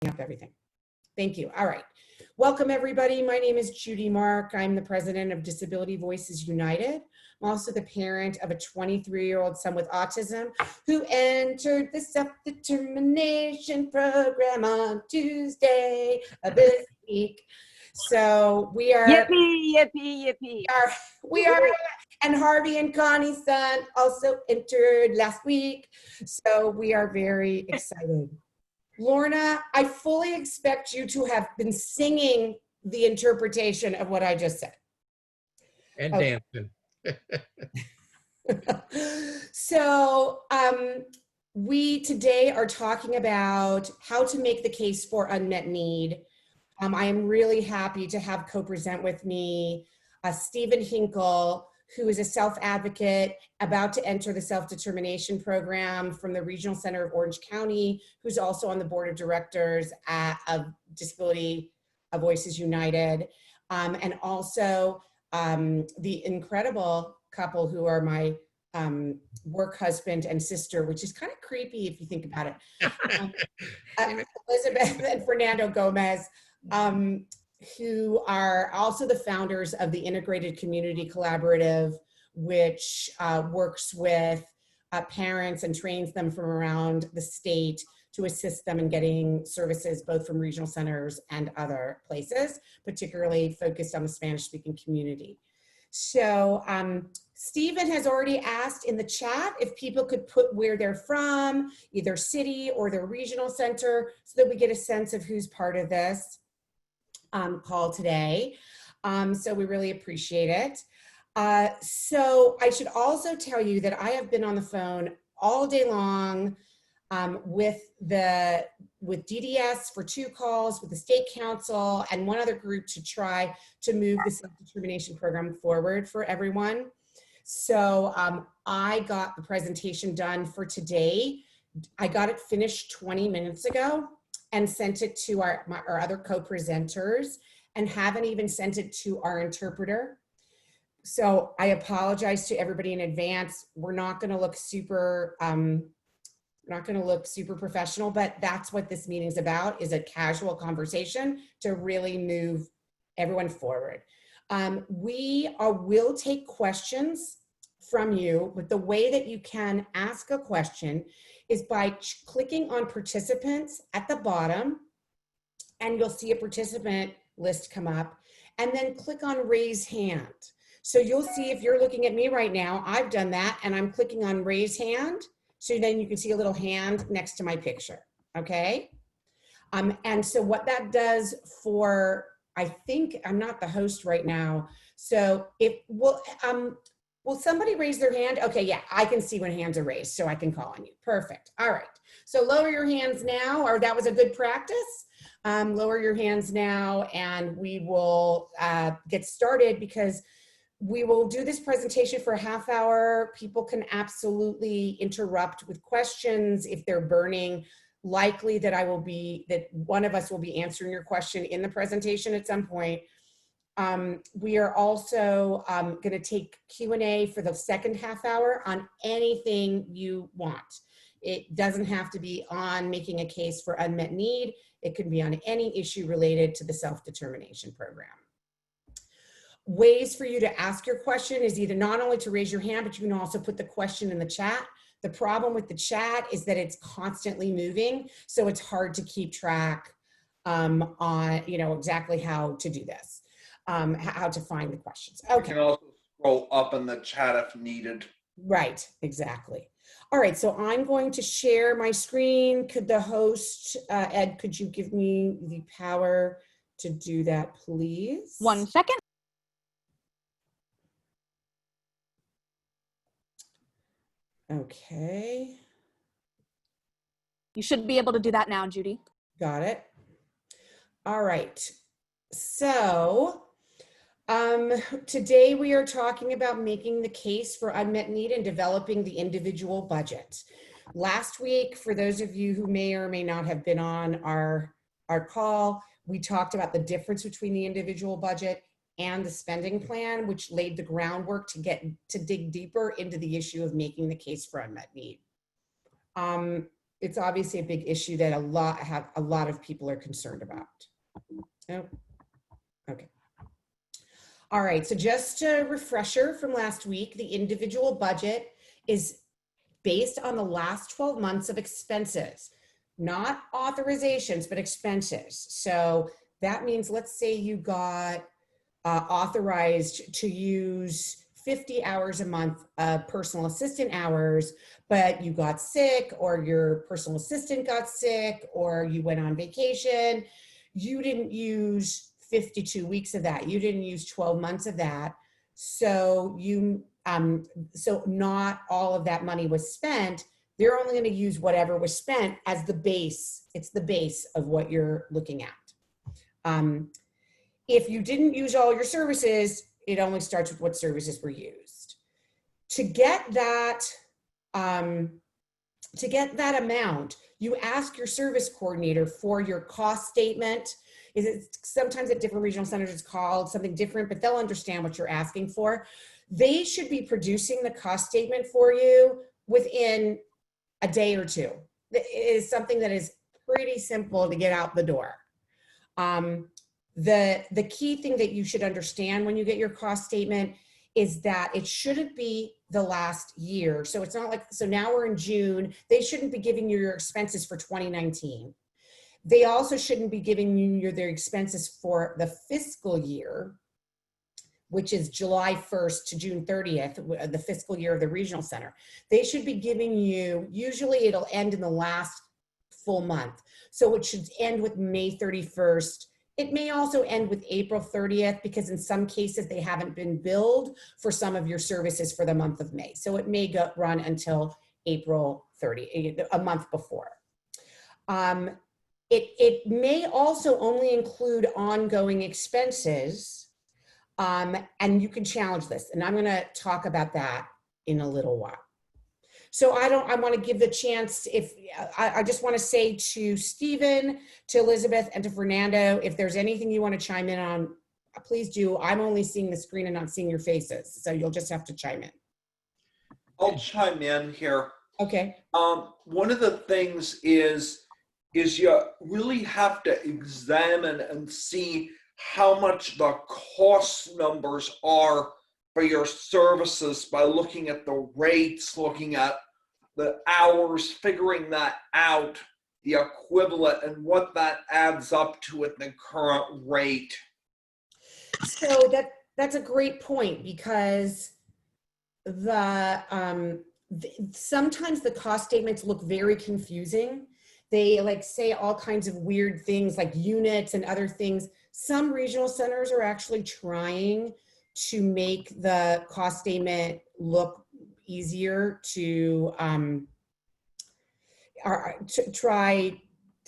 up everything. Thank you. All right. Welcome, everybody. My name is Judy Mark. I'm the president of Disability Voices United. I'm also the parent of a 23-year-old son with autism who entered the self-determination program on Tuesday of this week. So we are— Yippee, yippee, yippee. We are, and Harvey and Connie's son also entered last week. So we are very excited. Lorna, I fully expect you to have been singing the interpretation of what I just said. And okay. Dancing. So we today are talking about how to make the case for unmet need. I am really happy to have co-present with me Stephen Hinkle, who is a self-advocate about to enter the self-determination program from the Regional Center of Orange County, who's also on the board of directors of Disability Voices United, and also the incredible couple who are my work husband and sister, which is kind of creepy if you think about it. Elizabeth and Fernando Gomez, who are also the founders of the Integrated Community Collaborative, which works with parents and trains them from around the state to assist them in getting services both from regional centers and other places, particularly focused on the Spanish-speaking community. So Stephen has already asked in the chat if people could put where they're from, either city or their regional center, so that we get a sense of who's part of this call today. So we really appreciate it. So I should also tell you that I have been on the phone all day long with DDS for 2 calls, with the state council and one other group to try to move the self-determination program forward for everyone. So I got the presentation done for today. I got it finished 20 minutes ago and sent it to our other co-presenters, and haven't even sent it to our interpreter. So I apologize to everybody in advance. We're not going to look super professional, but that's what this meeting's about, is a casual conversation to really move everyone forward. We will take questions from you, but the way that you can ask a question is by clicking on participants at the bottom, and you'll see a participant list come up, and then click on raise hand. So you'll see, if you're looking at me right now, I've done that, and I'm clicking on raise hand. So then you can see a little hand next to my picture, okay? And so what that does for, I think I'm not the host right now, so will somebody raise their hand? Okay, yeah, I can see when hands are raised, so I can call on you. Perfect. All right. So lower your hands now, or that was a good practice. Lower your hands now, and we will get started, because we will do this presentation for a half hour. People can absolutely interrupt with questions if they're burning. Likely that that one of us will be answering your question in the presentation at some point. We are also going to take Q&A for the second half hour on anything you want. It doesn't have to be on making a case for unmet need. It can be on any issue related to the self-determination program. Ways for you to ask your question is either not only to raise your hand, but you can also put the question in the chat. The problem with the chat is that it's constantly moving, so it's hard to keep track on exactly how to do this. How to find the questions. Okay. You can also scroll up in the chat if needed. Right, exactly. All right, so I'm going to share my screen. Could the host, Ed, could you give me the power to do that, please? 1 second. Okay. You should be able to do that now, Judy. Got it. All right. So today we are talking about making the case for unmet need and developing the individual budget. Last week, for those of you who may or may not have been on our call, we talked about the difference between the individual budget and the spending plan, which laid the groundwork to dig deeper into the issue of making the case for unmet need. it's obviously a big issue that a lot of people are concerned about. Oh, okay. All right, so just a refresher from last week, the individual budget is based on the last 12 months of expenses, not authorizations, but expenses. So that means, let's say you got authorized to use 50 hours a month of personal assistant hours, but you got sick, or your personal assistant got sick, or you went on vacation. You didn't use 52 weeks of that. You didn't use 12 months of that. So so not all of that money was spent. They're only going to use whatever was spent as the base. It's the base of what you're looking at. If you didn't use all your services, it only starts with what services were used. To get that amount, you ask your service coordinator for your cost statement. Is it sometimes at different regional centers it's called something different, but they'll understand what you're asking for. They should be producing the cost statement for you within a day or two. It is something that is pretty simple to get out the door. The key thing that you should understand when you get your cost statement is that it shouldn't be the last year. So it's not like, so now we're in June, they shouldn't be giving you your expenses for 2019. They also shouldn't be giving you their expenses for the fiscal year, which is July 1st to June 30th, the fiscal year of the regional center. They should be giving you, usually it'll end in the last full month. So it should end with May 31st. It may also end with April 30th, because in some cases they haven't been billed for some of your services for the month of May. So it may run until April 30, a month before. It may also only include ongoing expenses, and you can challenge this. And I'm going to talk about that in a little while. So I want to give the chance, I just want to say to Stephen, to Elizabeth, and to Fernando, if there's anything you want to chime in on, please do. I'm only seeing the screen and not seeing your faces, so you'll just have to chime in. I'll chime in here. Okay. One of the things is you really have to examine and see how much the cost numbers are for your services by looking at the rates, looking at the hours, figuring that out, the equivalent, and what that adds up to at the current rate. So that's a great point, because sometimes the cost statements look very confusing. They say all kinds of weird things like units and other things. Some regional centers are actually trying to make the cost statement look easier to try.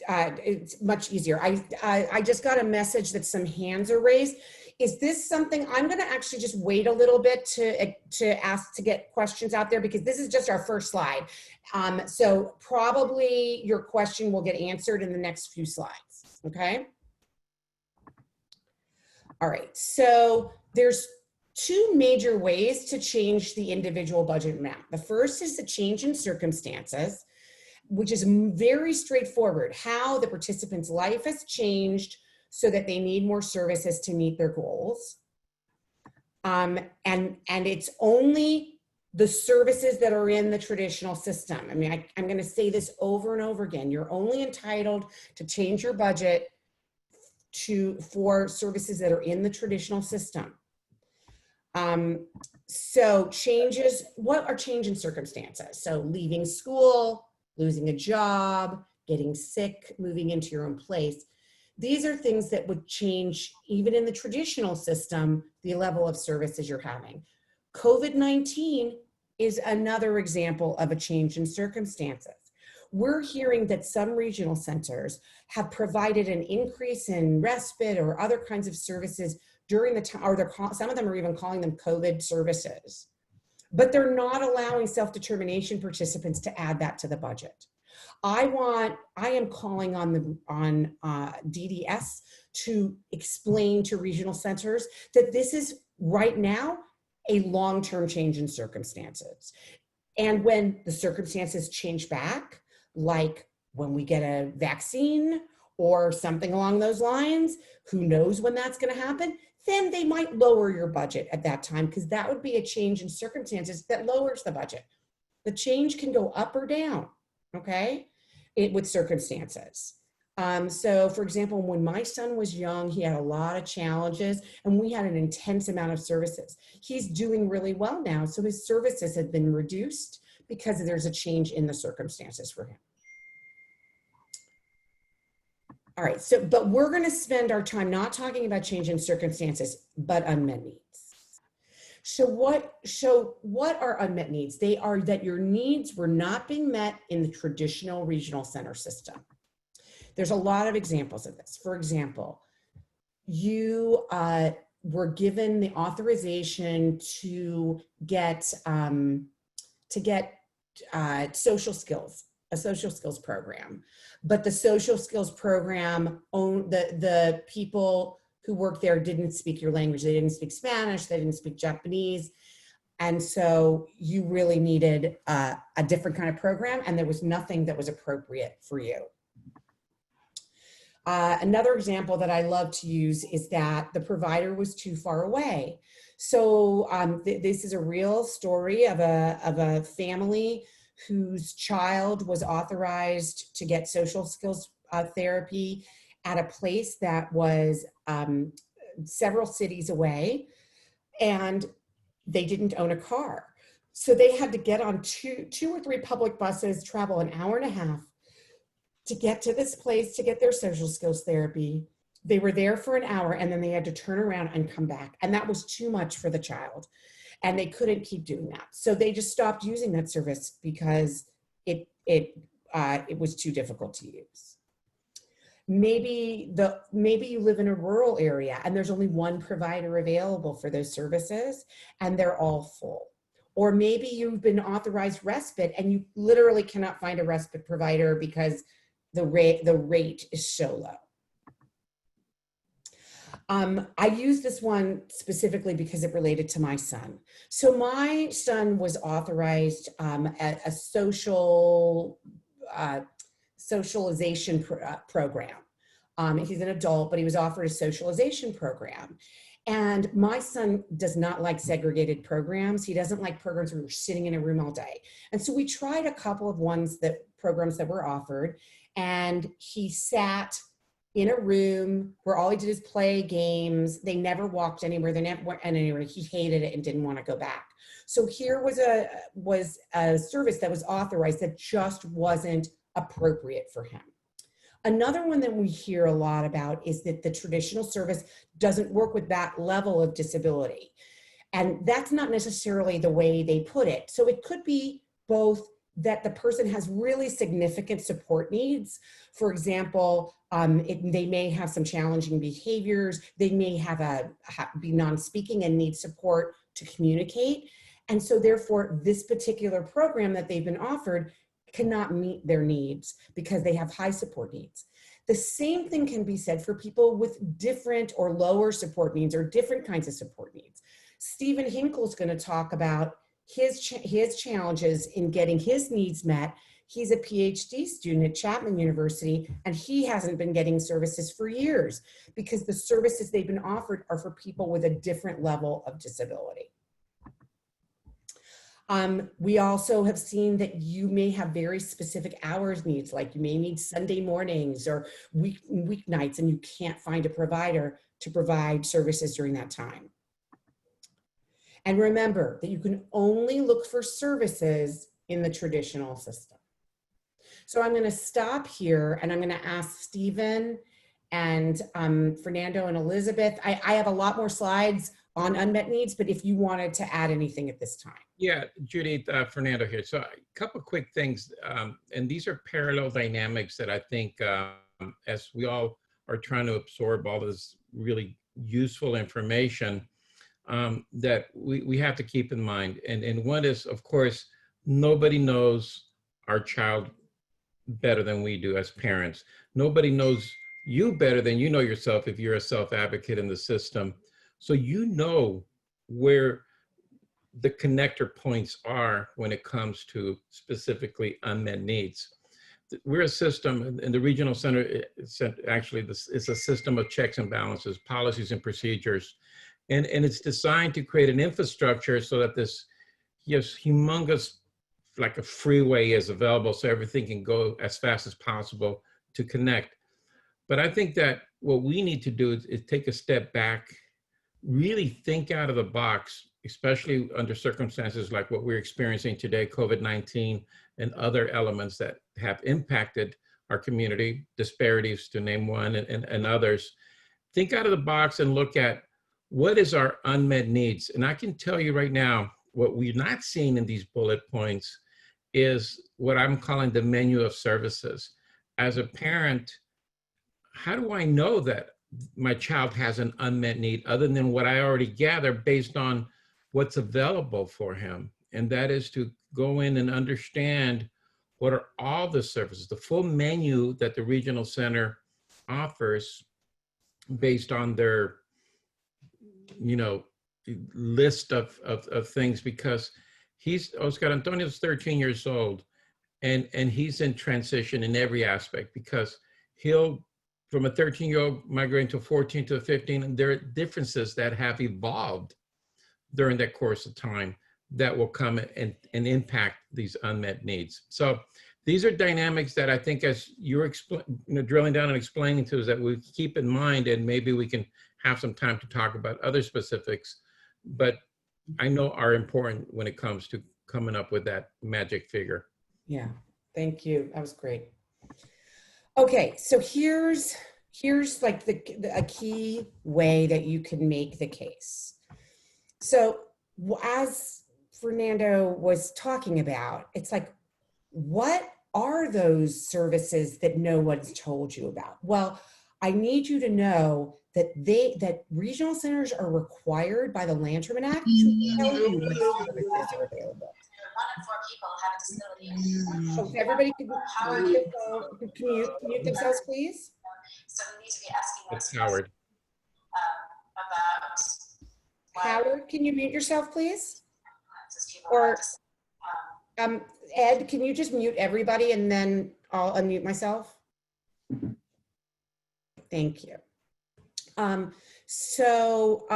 It's much easier. I just got a message that some hands are raised. Is this something, I'm going to actually just wait a little bit to get questions out there, because this is just our first slide. So probably your question will get answered in the next few slides. Okay. All right. So there's two major ways to change the individual budget amount. The first is the change in circumstances, which is very straightforward. How the participant's life has changed so that they need more services to meet their goals. And it's only the services that are in the traditional system. I mean, I'm going to say this over and over again. You're only entitled to change your budget for services that are in the traditional system. So changes, what are change in circumstances? So leaving school, losing a job, getting sick, moving into your own place. These are things that would change, even in the traditional system, the level of services you're having. COVID-19 is another example of a change in circumstances. We're hearing that some regional centers have provided an increase in respite or other kinds of services during the time, or some of them are even calling them COVID services, but they're not allowing self-determination participants to add that to the budget. I am calling on DDS to explain to regional centers that this is right now a long-term change in circumstances. And when the circumstances change back, like when we get a vaccine or something along those lines, who knows when that's going to happen, then they might lower your budget at that time, because that would be a change in circumstances that lowers the budget. The change can go up or down, okay, with circumstances. So for example, when my son was young, he had a lot of challenges and we had an intense amount of services. He's doing really well now. So his services have been reduced because there's a change in the circumstances for him. All right, so, but we're going to spend our time not talking about change in circumstances, but unmet needs. So what are unmet needs? They are that your needs were not being met in the traditional regional center system. There's a lot of examples of this. For example, you were given the authorization to get social skills, a social skills program, but the social skills program, the people who worked there didn't speak your language. They didn't speak Spanish, they didn't speak Japanese. And so you really needed a different kind of program, and there was nothing that was appropriate for you. Another example that I love to use is that the provider was too far away. So this is a real story of a family whose child was authorized to get social skills therapy at a place that was several cities away, and they didn't own a car. So they had to get on two or three public buses, travel an hour and a half to get to this place to get their social skills therapy. They were there for an hour and then they had to turn around and come back. And that was too much for the child. And they couldn't keep doing that. So they just stopped using that service because it was too difficult to use. Maybe you live in a rural area and there's only one provider available for those services and they're all full. Or maybe you've been authorized respite and you literally cannot find a respite provider because the rate is so low. I use this one specifically because it related to my son. So my son was authorized at a socialization program. He's an adult, but he was offered a socialization program. And my son does not like segregated programs. He doesn't like programs where you're sitting in a room all day. And so we tried a couple of programs that were offered, and he sat in a room where all he did is play games. They never walked anywhere. They never went anywhere. He hated it and didn't want to go back. So here was a service that was authorized that just wasn't appropriate for him. Another one that we hear a lot about is that the traditional service doesn't work with that level of disability. And that's not necessarily the way they put it. So it could be both that the person has really significant support needs. For example, they may have some challenging behaviors. They may be non-speaking and need support to communicate. And so therefore, this particular program that they've been offered cannot meet their needs because they have high support needs. The same thing can be said for people with different or lower support needs or different kinds of support needs. Stephen Hinkle is going to talk about his challenges in getting his needs met. He's a PhD student at Chapman University, and he hasn't been getting services for years because the services they've been offered are for people with a different level of disability. We also have seen that you may have very specific hours needs, like you may need Sunday mornings or weeknights, and you can't find a provider to provide services during that time. And remember that you can only look for services in the traditional system. So I'm going to stop here and I'm going to ask Stephen and Fernando and Elizabeth. I have a lot more slides on unmet needs, but if you wanted to add anything at this time. Yeah, Judy, Fernando here. So a couple quick things, and these are parallel dynamics that I think as we all are trying to absorb all this really useful information that we have to keep in mind. And one is, of course, nobody knows our child better than we do as parents. Nobody knows you better than you know yourself if you're a self-advocate in the system. So you know where the connector points are when it comes to specifically unmet needs. we're a system, and the regional center, actually, this is a system of checks and balances, policies and procedures. And it's designed to create an infrastructure so that this humongous, like a freeway is available so everything can go as fast as possible to connect. But I think that what we need to do is take a step back, really think out of the box, especially under circumstances like what we're experiencing today, COVID-19 and other elements that have impacted our community, disparities to name one, and others. Think out of the box and look at what is our unmet needs. And I can tell you right now, what we're not seeing in these bullet points is what I'm calling the menu of services. As a parent, how do I know that my child has an unmet need other than what I already gather based on what's available for him? And that is to go in and understand what are all the services, the full menu that the regional center offers based on their, list of things, because Oscar Antonio's 13 years old, and he's in transition in every aspect, because he'll, from a 13-year-old migrating to 14 to 15, and there are differences that have evolved during that course of time that will come and impact these unmet needs. So these are dynamics that I think, as you're drilling down and explaining to us, that we keep in mind, and maybe we can have some time to talk about other specifics, but I know are important when it comes to coming up with that magic figure. Yeah, thank you. That was great. Okay, so here's like a key way that you can make the case. So as Fernando was talking about, it's like, what are those services that no one's told you about? Well, I need you to know that regional centers are required by the Land-Terman Act to tell you what services are available. 1 in 4 people have a disability. So if everybody can mute themselves, please. So we need to be asking. That's Howard. Howard, can you mute yourself, please? Or Ed, can you just mute everybody and then I'll unmute myself? Thank you. So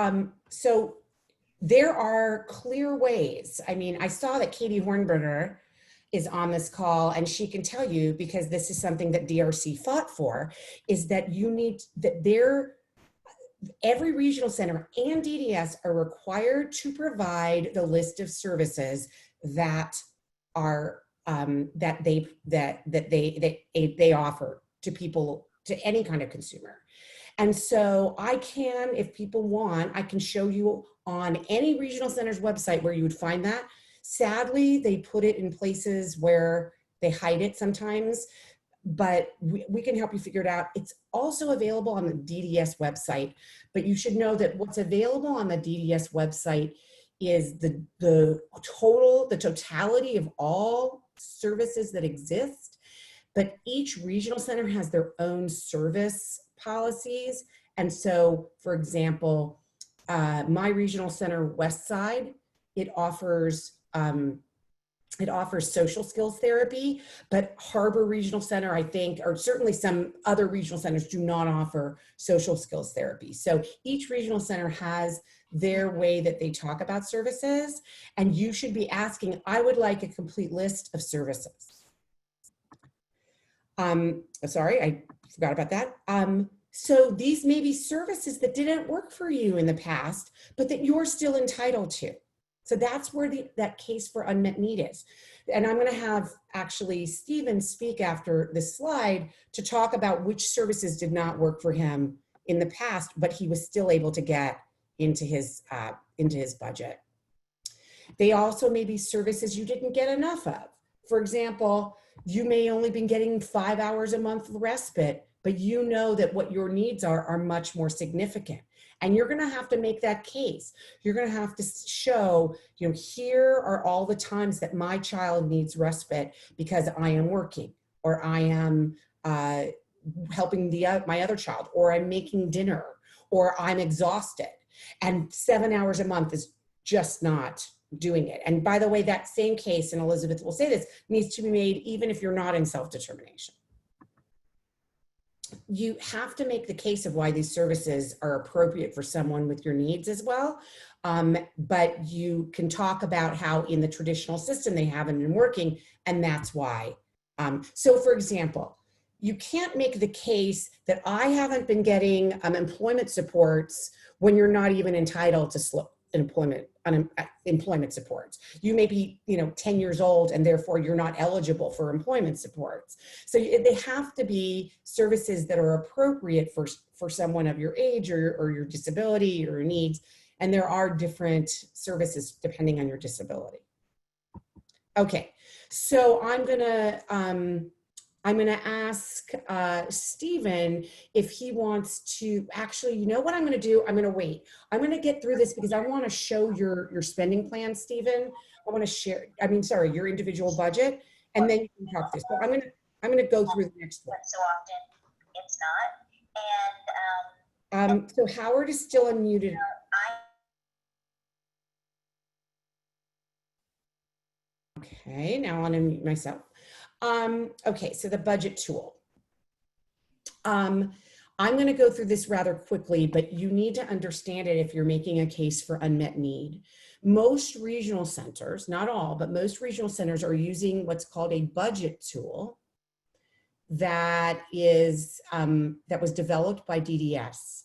there are clear ways. I mean, I saw that Katie Hornberger is on this call, and she can tell you, because this is something that DRC fought for, is that every regional center and DDS are required to provide the list of services that are that they offer to people, to any kind of consumer. And so I can, if people want, I can show you on any regional center's website where you would find that. Sadly, they put it in places where they hide it sometimes, but we can help you figure it out. It's also available on the DDS website, but you should know that what's available on the DDS website is the totality of all services that exist, but each regional center has their own service policies. And so, for example, my regional center, West Side, it offers social skills therapy, but Harbor Regional Center, I think, or certainly some other regional centers, do not offer social skills therapy. So each regional center has their way that they talk about services, and you should be asking, I would like a complete list of services. Sorry, I forgot about that. So these may be services that didn't work for you in the past, but that you're still entitled to. So that's where that case for unmet need is. And I'm going to have actually Stephen speak after this slide to talk about which services did not work for him in the past, but he was still able to get into his budget. They also may be services you didn't get enough of. For example, you may only been getting 5 hours a month of respite, but you know that what your needs are much more significant. And you're going to have to make that case. You're going to have to show, here are all the times that my child needs respite because I am working, or I am helping my other child, or I'm making dinner, or I'm exhausted. And 7 hours a month is just not doing it. And by the way, that same case, and Elizabeth will say this, needs to be made even if you're not in self-determination. You have to make the case of why these services are appropriate for someone with your needs as well. But you can talk about how in the traditional system they haven't been working, and that's why. So for example, you can't make the case that I haven't been getting employment supports when you're not even entitled to employment supports. You may be, 10 years old and therefore you're not eligible for employment supports. So they have to be services that are appropriate for someone of your age or your disability or your needs. And there are different services depending on your disability. Okay, so I'm gonna ask Stephen if he wants to, actually, you know what I'm gonna do? I'm gonna wait. I'm gonna get through this because I wanna show your spending plan, Stephen. I wanna share, your individual budget, and then you can talk this. So I'm gonna go through the next one. So often it's not. And So Howard is still unmuted. Okay, now I'll unmute myself. Okay, so the budget tool. I'm going to go through this rather quickly, but you need to understand it if you're making a case for unmet need. Most regional centers, not all, but most regional centers are using what's called a budget tool that is that was developed by DDS.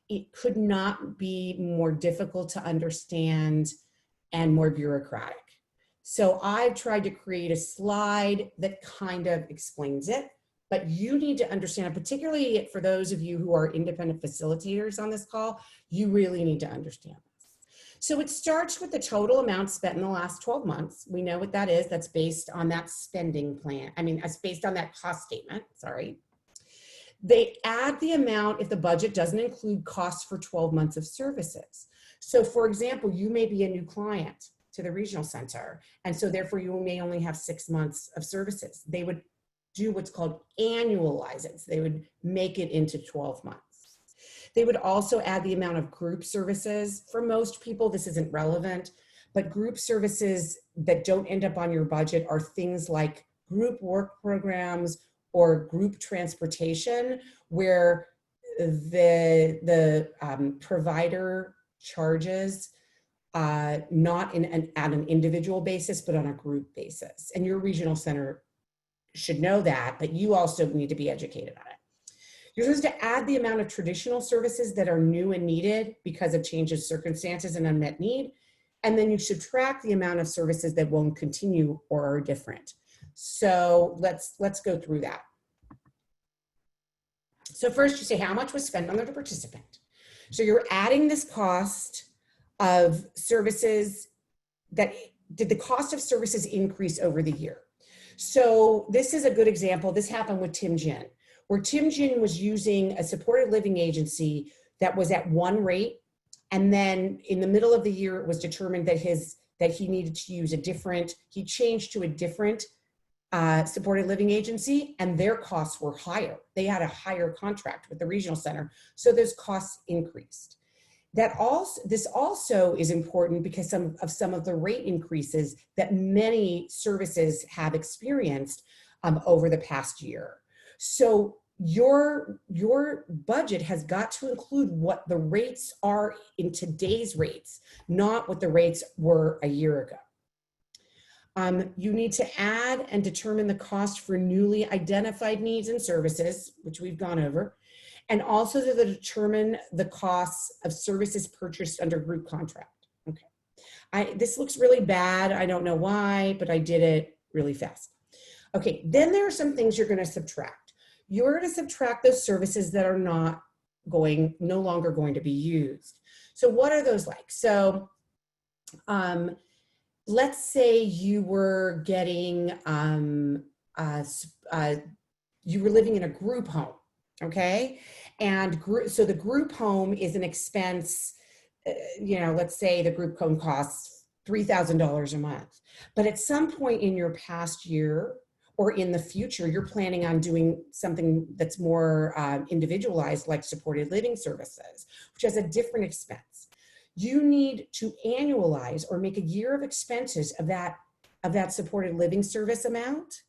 It could not be more difficult to understand and more bureaucratic. So I've tried to create a slide that kind of explains it, but you need to understand it, particularly for those of you who are independent facilitators on this call, you really need to understand this. So it starts with the total amount spent in the last 12 months. We know what that is. That's based on that spending plan. It's based on that cost statement, sorry. They add the amount if the budget doesn't include costs for 12 months of services. So for example, you may be a new client to the regional center, and so therefore you may only have 6 months of services. They would do what's called annualize it. So they would make it into 12 months. They would also add the amount of group services. For most people, this isn't relevant, but group services that don't end up on your budget are things like group work programs or group transportation, where the provider charges not at an individual basis, but on a group basis. And your regional center should know that, but you also need to be educated on it. You're supposed to add the amount of traditional services that are new and needed because of changes, circumstances, and unmet need. And then you subtract the amount of services that won't continue or are different. So let's go through that. So first you say how much was spent on the participant. So you're adding this cost of services did the cost of services increase over the year? So this is a good example. This happened with Tim Jin, where Tim Jin was using a supported living agency that was at one rate. And then in the middle of the year, it was determined that he needed to use he changed to a different supported living agency, and their costs were higher. They had a higher contract with the regional center. So those costs increased. This also is important because some of the rate increases that many services have experienced over the past year. So your budget has got to include what the rates are in today's rates, not what the rates were a year ago. You need to add and determine the cost for newly identified needs and services, which we've gone over, and also to determine the costs of services purchased under group contract. Okay, this looks really bad. I don't know why, but I did it really fast. Okay, then there are some things you're going to subtract. You're going to subtract those services that are no longer going to be used. So what are those like? So let's say you were getting, you were living in a group home, okay? And so the group home is an expense, let's say the group home costs $3,000 a month. But at some point in your past year or in the future, you're planning on doing something that's more individualized, like supported living services, which has a different expense. You need to annualize or make a year of expenses of that supported living service amount,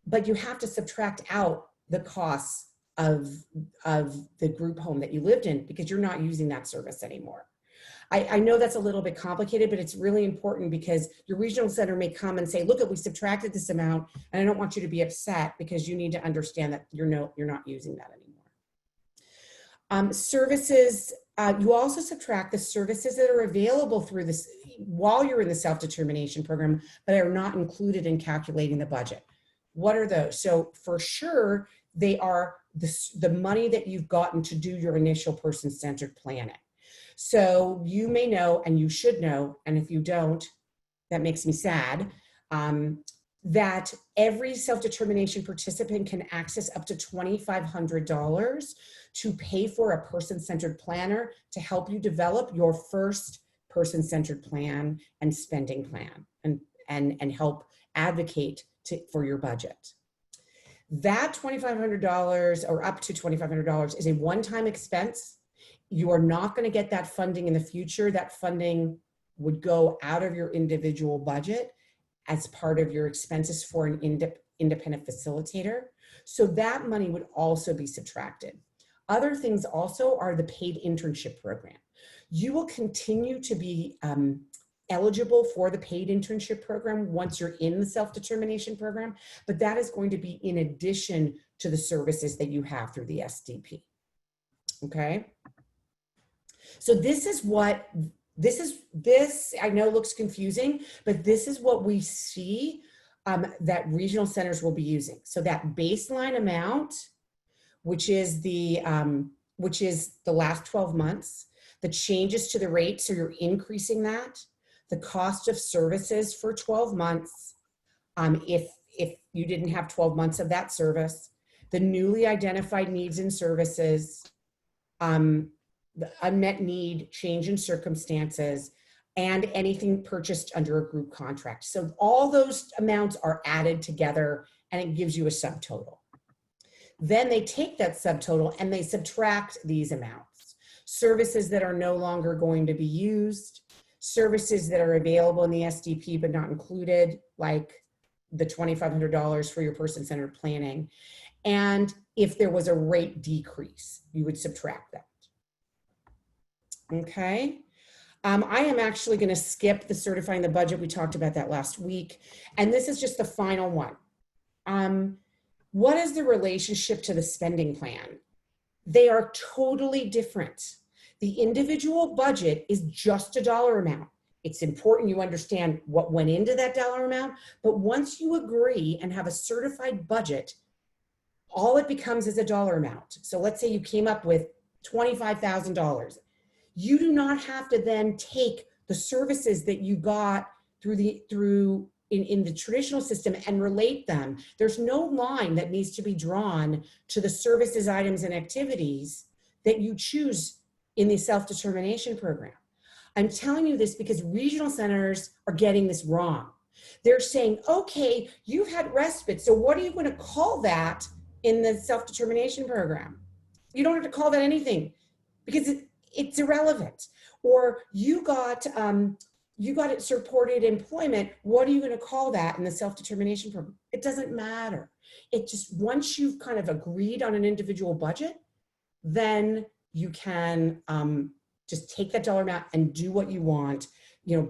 but you have to subtract out the costs of the group home that you lived in because you're not using that service anymore. I know that's a little bit complicated, but it's really important because your regional center may come and say, look, we subtracted this amount, and I don't want you to be upset because you need to understand that you're not using that anymore. Services, you also subtract the services that are available through this while you're in the self-determination program, but are not included in calculating the budget. What are those? So for sure, they are the money that you've gotten to do your initial person-centered planning. So you may know, and you should know, and if you don't, that makes me sad, that every self-determination participant can access up to $2,500 to pay for a person-centered planner to help you develop your first person-centered plan and spending plan and help advocate for your budget. That $2,500 or up to $2,500 is a one-time expense. You are not going to get that funding in the future. That funding would go out of your individual budget as part of your expenses for an independent facilitator. So that money would also be subtracted. Other things also are the paid internship program. You will continue to be eligible for the paid internship program once you're in the self-determination program, but that is going to be in addition to the services that you have through the SDP. Okay? So this I know looks confusing, but this is what we see that regional centers will be using. So that baseline amount, which is the last 12 months, the changes to the rate, so you're increasing that, the cost of services for 12 months, if you didn't have 12 months of that service, the newly identified needs and services, the unmet need, change in circumstances, and anything purchased under a group contract. So all those amounts are added together and it gives you a subtotal. Then they take that subtotal and they subtract these amounts. Services that are no longer going to be used, services that are available in the SDP but not included, like the $2,500 for your person-centered planning. And if there was a rate decrease, you would subtract that. Okay. I am actually going to skip the certifying the budget. We talked about that last week. And this is just the final one. What is the relationship to the spending plan? They are totally different. The individual budget is just a dollar amount. It's important you understand what went into that dollar amount, but once you agree and have a certified budget, all it becomes is a dollar amount. So let's say you came up with $25,000. You do not have to then take the services that you got in the traditional system and relate them. There's no line that needs to be drawn to the services, items, and activities that you choose in the self-determination program. I'm telling you this because regional centers are getting this wrong. They're saying, okay, you've had respite, so what are you going to call that in the self-determination program? You don't have to call that anything because it's irrelevant. Or you got it supported employment. What are you going to call that in the self-determination program? It doesn't matter. It just, once you've kind of agreed on an individual budget, then you can just take that dollar amount and do what you want,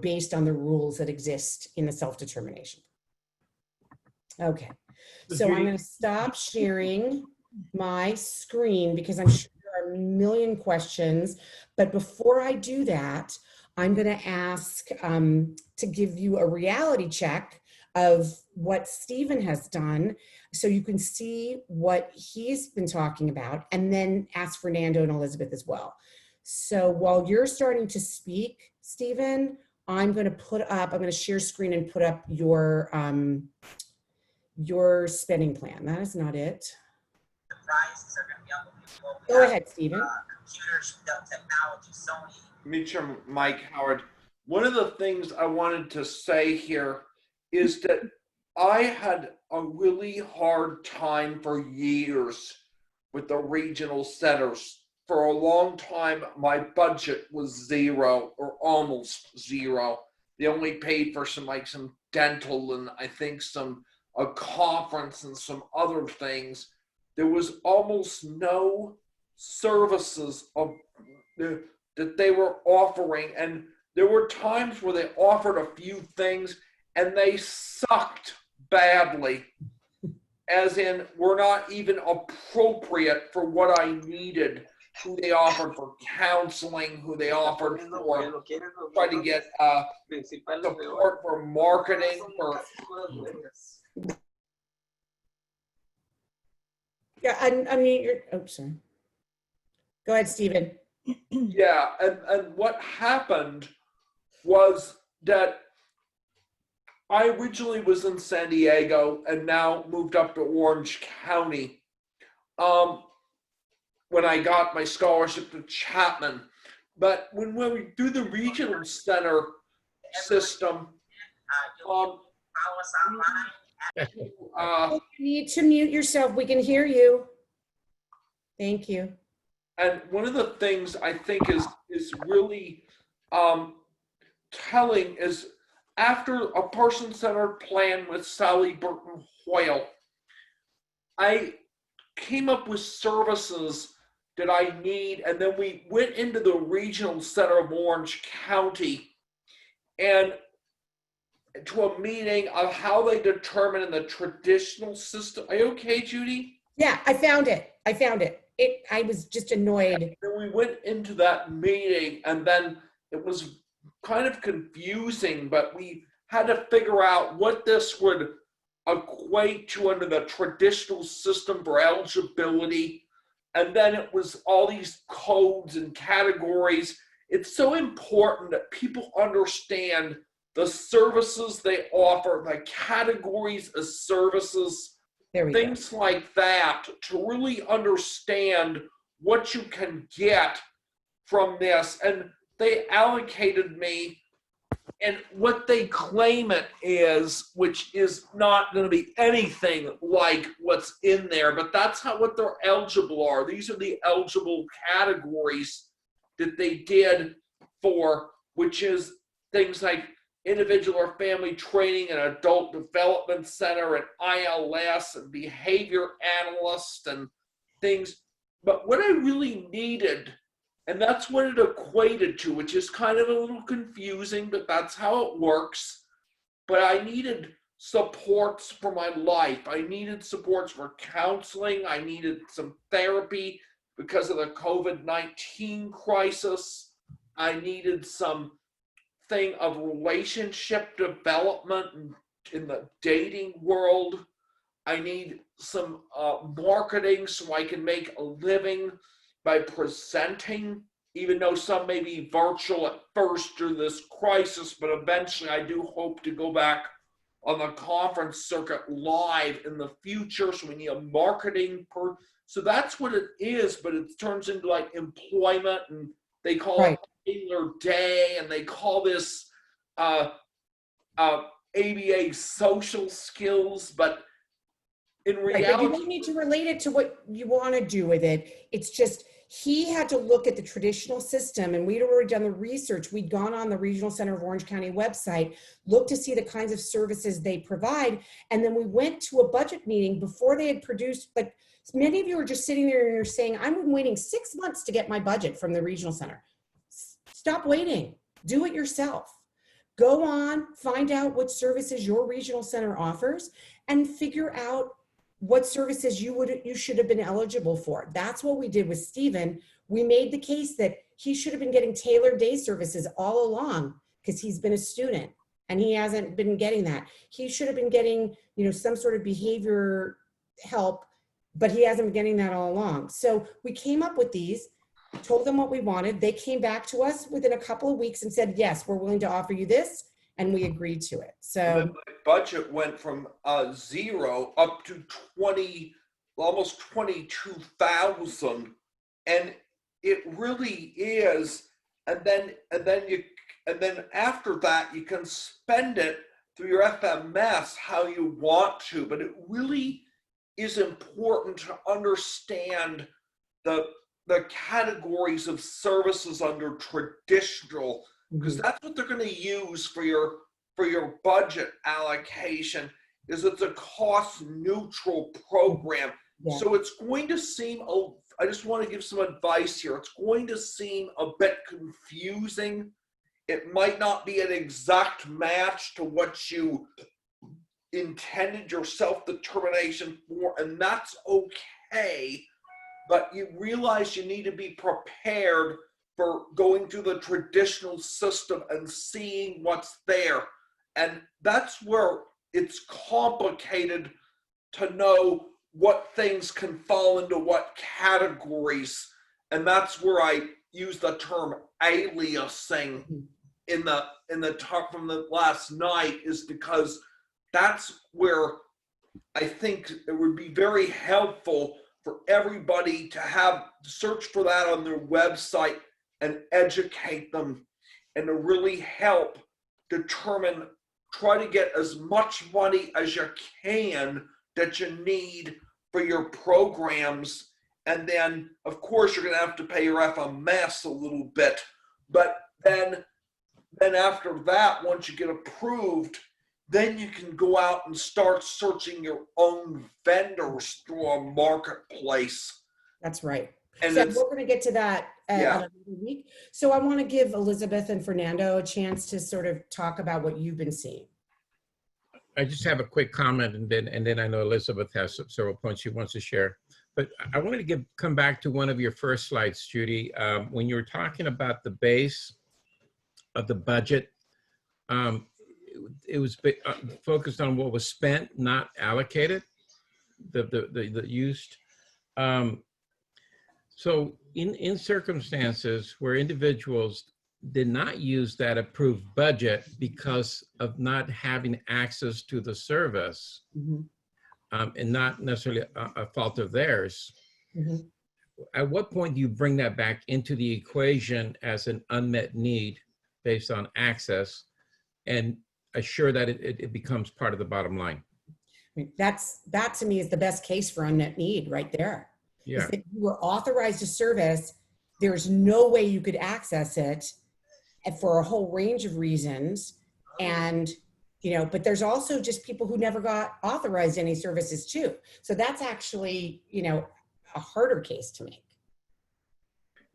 based on the rules that exist in the self-determination. Okay, so I'm going to stop sharing my screen because I'm sure there are a million questions. But before I do that, I'm going to ask to give you a reality check of what Stephen has done so you can see what he's been talking about, and then ask Fernando and Elizabeth as well. So while you're starting to speak, Stephen, I'm going to share screen and put up your spending plan. That is not it. The prices are going to be unbelievable. Go ahead, Stephen. Computers, technology, Sony. Meet your Mike Howard. One of the things I wanted to say here is that I had a really hard time for years with the regional centers for a long time, my budget was zero or almost zero. They only paid for some dental and I think a conference and some other things. There was almost no services that they were offering, and there were times where they offered a few things and they sucked badly, as in were not even appropriate for what I needed. Who they offered for counseling, who they offered for try to get support for marketing, for Yeah, I mean, oh, sorry. Go ahead, Stephen. yeah, and what happened was that I originally was in San Diego and now moved up to Orange County when I got my scholarship to Chapman. But when we do the regional center system, Follow us online. You need to mute yourself. We can hear you. Thank you. and one of the things I think is really telling is after a person-centered plan with Sally Burton Hoyle, I came up with services that I need, and then we went into the regional center of Orange County and to a meeting of how they determine in the traditional system. Are you okay, Judy? Yeah, I found it. I was just annoyed. Then we went into that meeting, and then it was kind of confusing, but we had to figure out what this would equate to under the traditional system for eligibility. And then it was all these codes and categories. It's so important that people understand the services they offer, the categories of services, There we go. things like that, to really understand what you can get from this. And they allocated me, and what they claim it is, which is not going to be anything like what's in there, but that's what they're eligible are. These are the eligible categories that they did for, which is things like individual or family training and adult development center and ILS and behavior analyst and things. But what I really needed, and that's what it equated to, which is kind of a little confusing, but that's how it works. But I needed supports for my life. I needed supports for counseling. I needed some therapy because of the COVID-19 crisis. I needed some thing of relationship development in the dating world. I need some marketing so I can make a living by presenting, even though some may be virtual at first through this crisis, but eventually I do hope to go back on the conference circuit live in the future. So we need a marketing so that's what it is, but it turns into like employment, and they call Right. it Taylor Day, and they call this ABA social skills, but in reality, Right, but you don't need to relate it to what you want to do with it. It's just, he had to look at the traditional system, and we'd already done the research. We'd gone on the Regional Center of Orange County website, looked to see the kinds of services they provide. And then we went to a budget meeting before they had produced, like many of you are just sitting there and you're saying, I'm waiting 6 months to get my budget from the regional center. Stop waiting, do it yourself. Go on, find out what services your regional center offers and figure out what services you should have been eligible for. That's what we did with Stephen. We made the case that he should have been getting tailored day services all along because he's been a student and he hasn't been getting that. He should have been getting, some sort of behavior help, but he hasn't been getting that all along. So we came up with these, told them what we wanted. They came back to us within a couple of weeks and said, yes, we're willing to offer you this. And we agreed to it. So my budget went from 0 up to almost 22,000, and it really is. And then after that, you can spend it through your FMS how you want to. But it really is important to understand the the categories of services under traditional, because that's what they're going to use for your budget allocation. Is it's a cost neutral program. Yeah. So it's going to seem, I just want to give some advice here. It's going to seem a bit confusing. It might not be an exact match to what you intended your self-determination for, and that's okay. But you realize you need to be prepared for going through the traditional system and seeing what's there. And that's where it's complicated to know what things can fall into what categories. And that's where I use the term aliasing in the talk from the last night, is because that's where I think it would be very helpful for everybody to have search for that on their website and educate them, and to really help determine, try to get as much money as you can that you need for your programs. And then of course you're going to have to pay your FMS a little bit, but then after that, once you get approved, then you can go out and start searching your own vendors through a marketplace. That's right. And so we're going to get to that another week. So I want to give Elizabeth and Fernando a chance to sort of talk about what you've been seeing. I just have a quick comment, and then I know Elizabeth has several points she wants to share. But I wanted to come back to one of your first slides, Judy, when you were talking about the base of the budget. It was focused on what was spent, not allocated, the used. So in circumstances where individuals did not use that approved budget because of not having access to the service, and not necessarily a fault of theirs, at what point do you bring that back into the equation as an unmet need based on access and assure that it becomes part of the bottom line? I mean, that to me is the best case for unmet need right there. Yeah. If you were authorized a service, there's no way you could access it for a whole range of reasons. And, but there's also just people who never got authorized any services too. So that's actually, a harder case to make.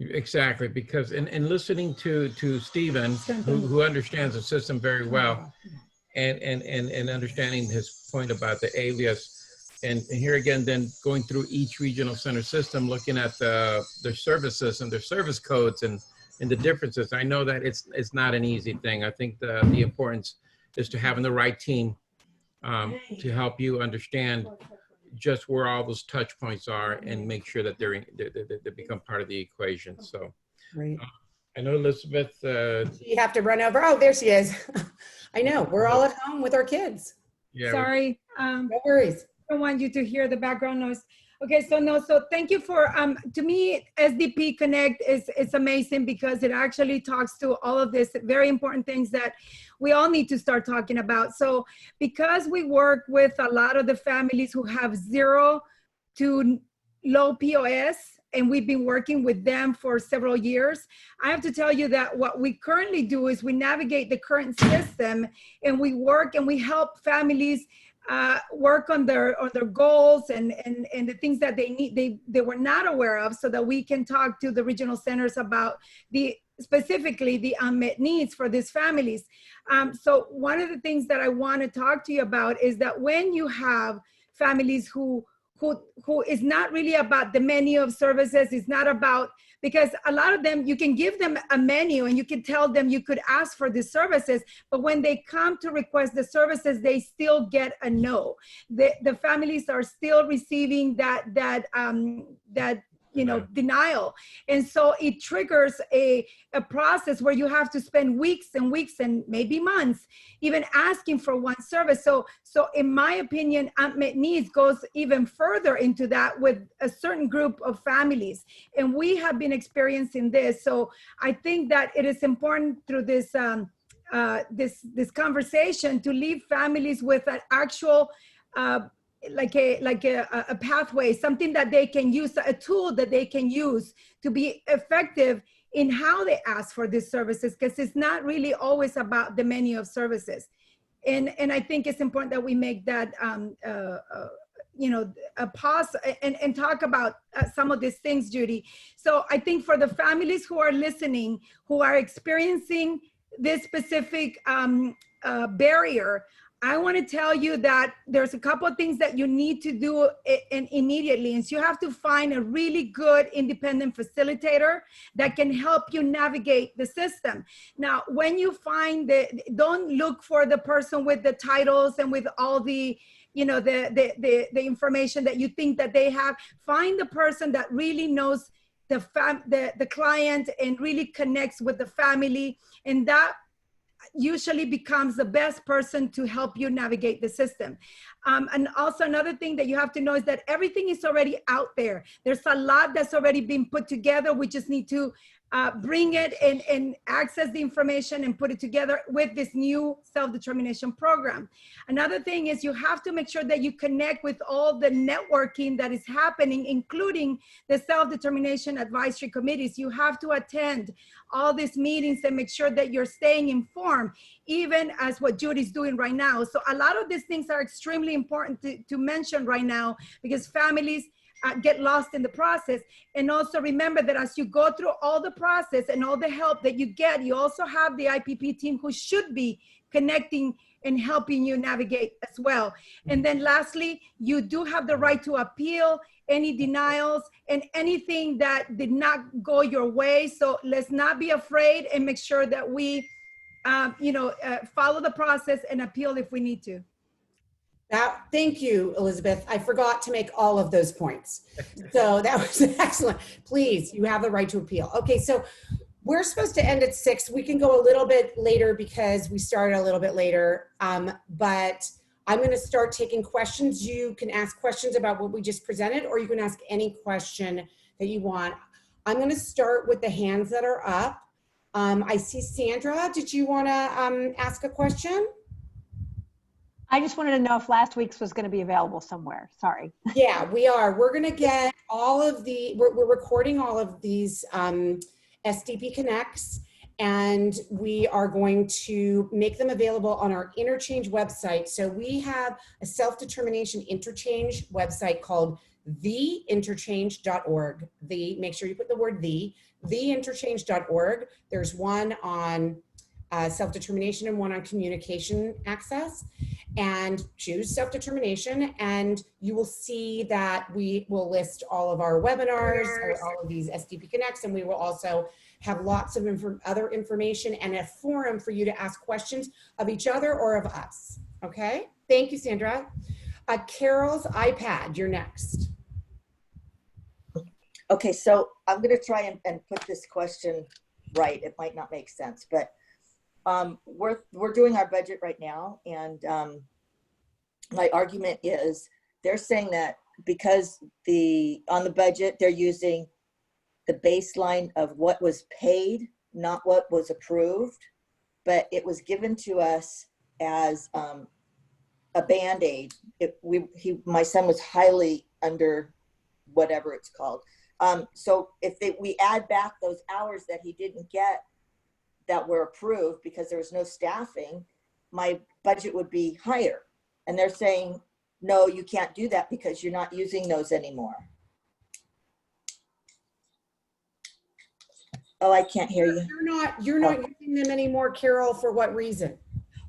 Exactly, because in listening to Stephen, who understands the system very well, and understanding his point about the alias, and here again, then going through each regional center system, looking at their services and their service codes and the differences. I know that it's not an easy thing. I think the importance is to having the right team to help you understand just where all those touch points are and make sure that they become part of the equation. So Right. I know Elizabeth. You have to run over. Oh, there she is. I know. We're all at home with our kids. Yeah. Sorry. No worries. I don't want you to hear the background noise. Okay, so thank you for, to me, SDP Connect is amazing because it actually talks to all of this very important things that we all need to start talking about. So because we work with a lot of the families who have 0 to low POS, and we've been working with them for several years, I have to tell you that what we currently do is we navigate the current system, and we work and we help families work on their goals and the things that they need, they were not aware of, so that we can talk to the regional centers about specifically the unmet needs for these families. So one of the things that I want to talk to you about is that when you have families who is not really about the menu of services, it's not about, because a lot of them, you can give them a menu and you can tell them you could ask for the services, but when they come to request the services, they still get a no. The families are still receiving that denial. And so it triggers a process where you have to spend weeks and weeks and maybe months even asking for one service. So in my opinion, Unmet Needs goes even further into that with a certain group of families. And we have been experiencing this. So I think that it is important through this this conversation to leave families with an actual a pathway, something that they can use, a tool that they can use to be effective in how they ask for these services, because it's not really always about the menu of services. And I think it's important that we make that a pause and talk about some of these things, Judy. So I think for the families who are listening, who are experiencing this specific barrier, I want to tell you that there's a couple of things that you need to do immediately. And so you have to find a really good independent facilitator that can help you navigate the system. Now, when you find don't look for the person with the titles and with all the, the information that you think that they have. Find the person that really knows the client and really connects with the family. And that usually becomes the best person to help you navigate the system. And also another thing that you have to know is that everything is already out there. There's a lot that's already been put together. We just need to bring it and access the information and put it together with this new self-determination program. Another thing is you have to make sure that you connect with all the networking that is happening, including the self-determination advisory committees. You have to attend all these meetings and make sure that you're staying informed, even as what Judy's doing right now. So a lot of these things are extremely important to mention right now, because families get lost in the process. And also remember that as you go through all the process and all the help that you get, you also have the IPP team who should be connecting and helping you navigate as well. And then lastly, you do have the right to appeal any denials and anything that did not go your way. So let's not be afraid and make sure that we follow the process and appeal if we need to. Thank you, Elizabeth. I forgot to make all of those points. So that was excellent. Please, you have the right to appeal. Okay, so we're supposed to end at 6. We can go a little bit later because we started a little bit later, but I'm going to start taking questions. You can ask questions about what we just presented, or you can ask any question that you want. I'm going to start with the hands that are up. I see Sandra. Did you want to ask a question? I just wanted to know if last week's was going to be available somewhere. Sorry. Yeah, we are. We're going to get all of we're recording all of these SDP Connects, and we are going to make them available on our Interchange website. So we have a self-determination interchange website called theinterchange.org. Make sure you put the word theinterchange.org. There's one on self-determination and one on communication access, and choose self-determination, and you will see that we will list all of our webinars, or all of these SDP Connects, and we will also have lots of other information and a forum for you to ask questions of each other or of us. Okay, thank you, Sandra. Carol's iPad, you're next. Okay, so I'm going to try and put this question right. It might not make sense, but we're doing our budget right now, and my argument is they're saying that because on the budget they're using the baseline of what was paid, not what was approved, but it was given to us as a Band-Aid. My son was highly under whatever it's called. So if we add back those hours that he didn't get that were approved because there was no staffing, my budget would be higher. And they're saying, no, you can't do that because you're not using those anymore. Oh, I can't hear you. You're not using them anymore, Carol, for what reason?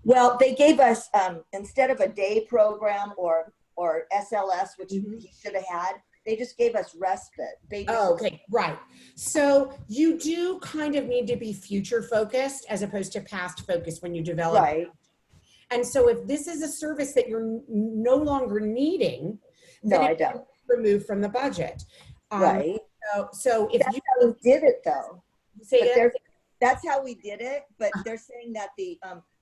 Well, they gave us, instead of a day program or SLS, which he should have had, they just gave us respite. Oh, okay, right. So you do kind of need to be future focused as opposed to past focused when you develop. Right. And so if this is a service that you're no longer needing, no, I don't. Remove from the budget. Right. So if that's how we did it, though. Say that's how we did it, but they're saying that the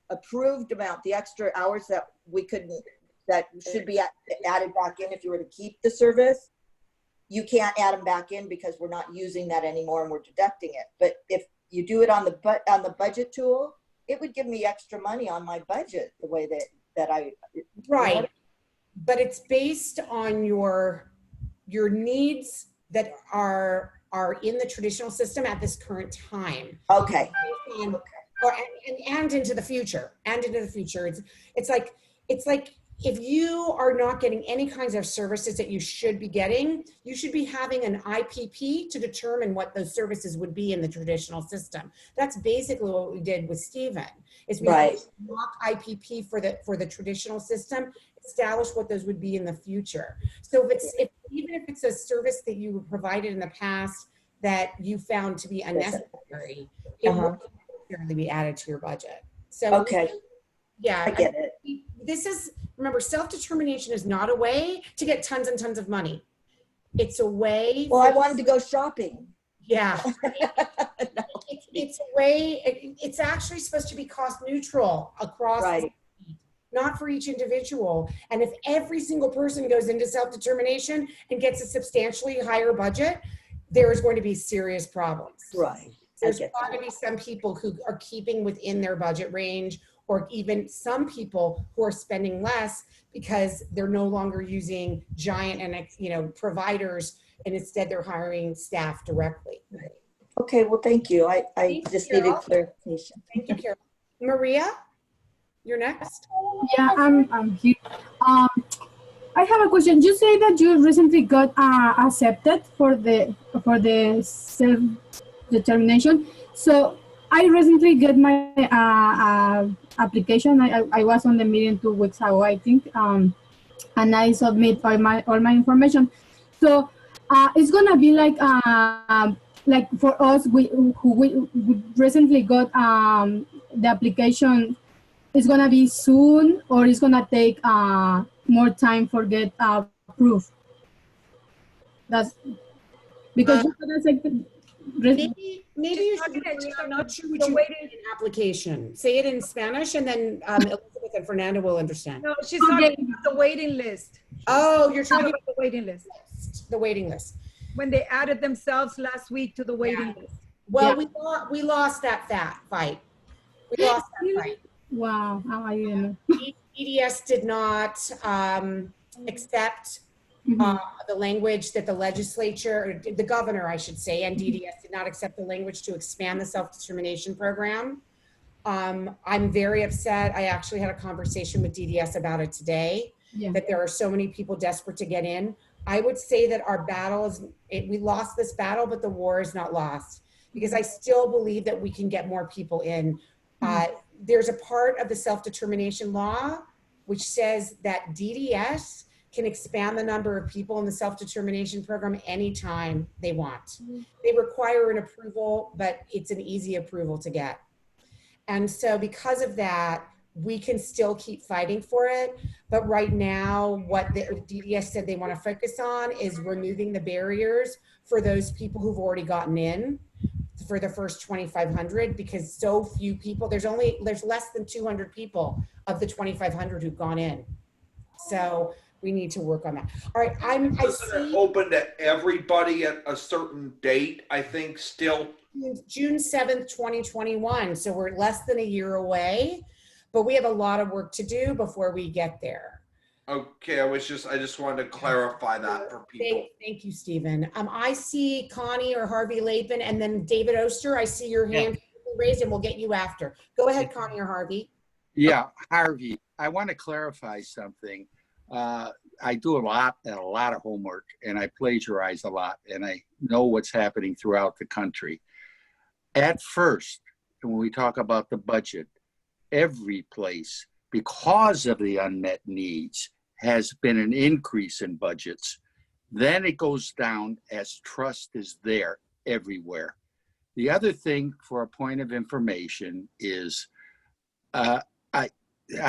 approved amount, the extra hours that that should be added back in if you were to keep the service, you can't add them back in because we're not using that anymore and we're deducting it. But if you do it on the budget tool, it would give me extra money on my budget the way that I. Right. but it's based on your needs that are in the traditional system at this current time. Okay. And into the future, It's like if you are not getting any kinds of services that you should be getting, you should be having an IPP to determine what those services would be in the traditional system. That's basically what we did with Stephen. Is we mock IPP for the traditional system, establish what those would be in the future. So even if it's a service that you provided in the past that you found to be unnecessary, it won't necessarily be added to your budget. So yeah, I get it. Remember, self-determination is not a way to get tons and tons of money. It's a way. Well, I wanted to go shopping. Yeah. It's a way, it's actually supposed to be cost neutral across, not for each individual. And if every single person goes into self-determination and gets a substantially higher budget, there is going to be serious problems. Right. There's got to be some people who are keeping within their budget range, or even some people who are spending less because they're no longer using giant and providers, and instead they're hiring staff directly. Okay, well, thank you. I just needed clarification. Thank you, Carol. Maria, you're next. Yeah, I'm here. I have a question. You say that you recently got accepted for the self-determination. So I recently got my application. I was on the meeting 2 weeks ago, I think, and I submit all my information. So it's gonna be like for us who recently got the application. It's gonna be soon, or it's gonna take more time for get approved. That's because maybe you should. I'm not sure what you mean in application. Say it in Spanish, and then Elizabeth and Fernando will understand. No, she's talking about the waiting list. Oh, you're talking about the waiting list. The waiting list. When they added themselves last week to the waiting list. Well, we lost that fight. We lost that fight. Wow, I didn't know. DDS did not accept the language that the legislature, or the governor, I should say, and DDS did not accept the language to expand the self-determination program. I'm very upset. I actually had a conversation with DDS about it today, that there are so many people desperate to get in. I would say that our battle we lost this battle, but the war is not lost, because I still believe that we can get more people in. There's a part of the self-determination law which says that DDS can expand the number of people in the self-determination program anytime they want. They require an approval, but it's an easy approval to get. And so because of that, we can still keep fighting for it. But right now, what the DDS said they want to focus on is removing the barriers for those people who've already gotten in for the first 2,500, because so few people, there's less than 200 people of the 2,500 who've gone in. So we need to work on that. All right, Isn't it open to everybody at a certain date, I think, still? June 7th, 2021. So we're less than a year away, but we have a lot of work to do before we get there. Okay, I just wanted to clarify that for people. Thank you, Stephen. I see Connie or Harvey Lapin, and then David Oster. I see your hand raised, and we'll get you after. Go ahead, Connie or Harvey. Yeah, Harvey, I want to clarify something. I do a lot of homework, and I plagiarize a lot, and I know what's happening throughout the country. At first, when we talk about the budget, every place, because of the unmet needs, has been an increase in budgets. Then it goes down as trust is there everywhere. The other thing, for a point of information, is I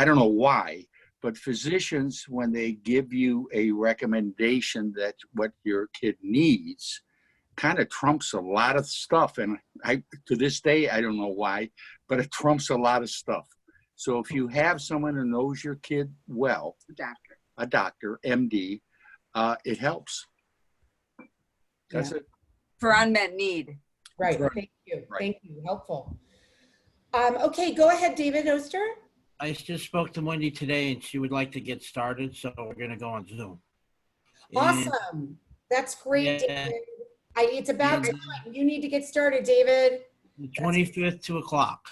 don't know why, but physicians, when they give you a recommendation that what your kid needs, kind of trumps a lot of stuff. And to this day, I don't know why, but it trumps a lot of stuff. So if you have someone who knows your kid well, a doctor, MD, it helps. That's it. For unmet need. Right. Thank you. Right. Thank you. Helpful. Okay, go ahead, David Oster. I just spoke to Wendy today, and she would like to get started, so we're going to go on Zoom. And- Awesome. That's great, Yeah. David. It's about And, time. You need to get started, David. The 25th, 2 o'clock.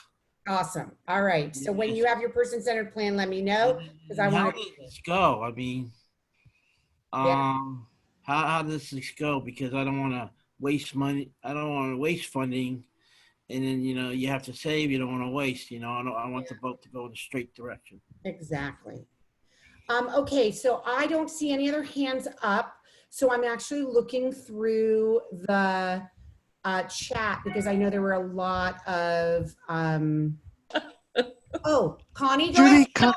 Awesome. All right. So when you have your person-centered plan, let me know, because I How want does to. this go? I mean, Yeah. how does this go? Because I don't want to waste money. I don't want to waste funding. And then, you have to save, you don't want to waste, I want the vote to go in a straight direction. Exactly. Okay, so I don't see any other hands up. So I'm actually looking through the chat because I know there were a lot of, oh, Connie, go Judy, ahead.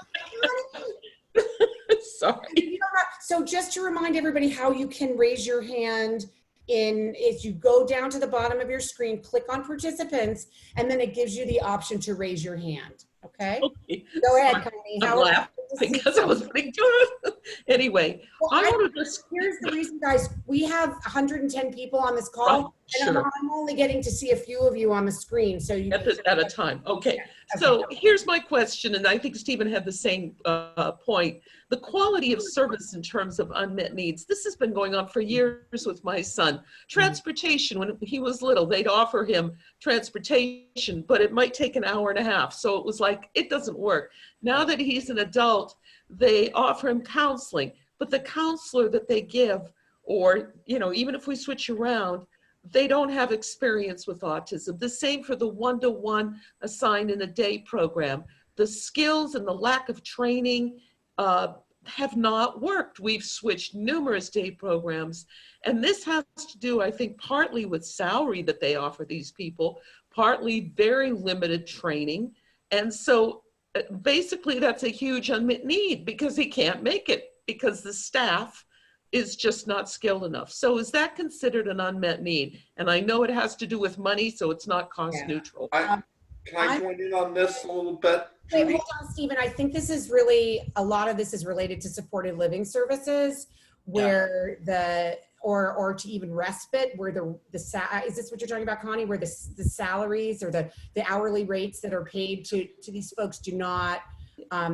sorry. So just to remind everybody how you can raise your hand is you go down to the bottom of your screen, click on participants, and then it gives you the option to raise your hand. Okay? Okay. Go ahead, Connie. I'm laughing because I was thinking, anyway, well, I want to just. Here's the reason, guys. We have 110 people on this call, Right, and sure. I'm only getting to see a few of you on the screen. So you At a time. Okay. Yeah, So here's my question, and I think Stephen had the same point. The quality of service in terms of unmet needs. This has been going on for years with my son. Transportation, when he was little, they'd offer him transportation, but it might take an hour and a half. So it was like, it doesn't work. Now that he's an adult, they offer him counseling, but the counselor that they give, or, even if we switch around, they don't have experience with autism. The same for the one-to-one assigned in a day program. The skills and the lack of training have not worked. We've switched numerous day programs, and this has to do, I think, partly with salary that they offer these people, partly very limited training. And so basically that's a huge unmet need because he can't make it because the staff is just not skilled enough. So is that considered an unmet need? And I know it has to do with money, so it's not cost neutral. Can I join in on this a little bit? Wait, hold on, Stephen. I think this is really, a lot of this is related to supported living services where or to even respite, where is this what you're talking about, Connie, where the salaries or the hourly rates that are paid to these folks do not, are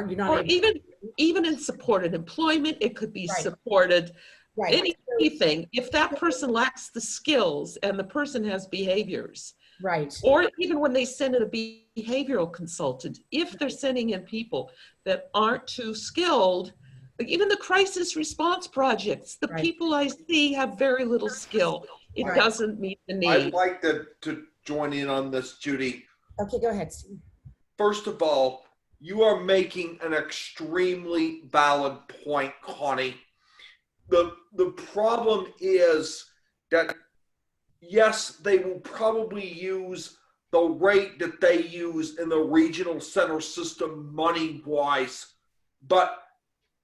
you not or able even in supported employment, it could be Right. supported, Right. anything. If that person lacks the skills and the person has behaviors, Right. or even when they send in a behavioral consultant, if they're sending in people that aren't too skilled, like even the crisis response projects, the people I see have very little skill. It Right. doesn't meet the need. I'd like to join in on this, Judy. Okay, go ahead, Stephen. First of all, you are making an extremely valid point, Connie. The problem is that, yes, they will probably use the rate that they use in the regional center system money-wise, but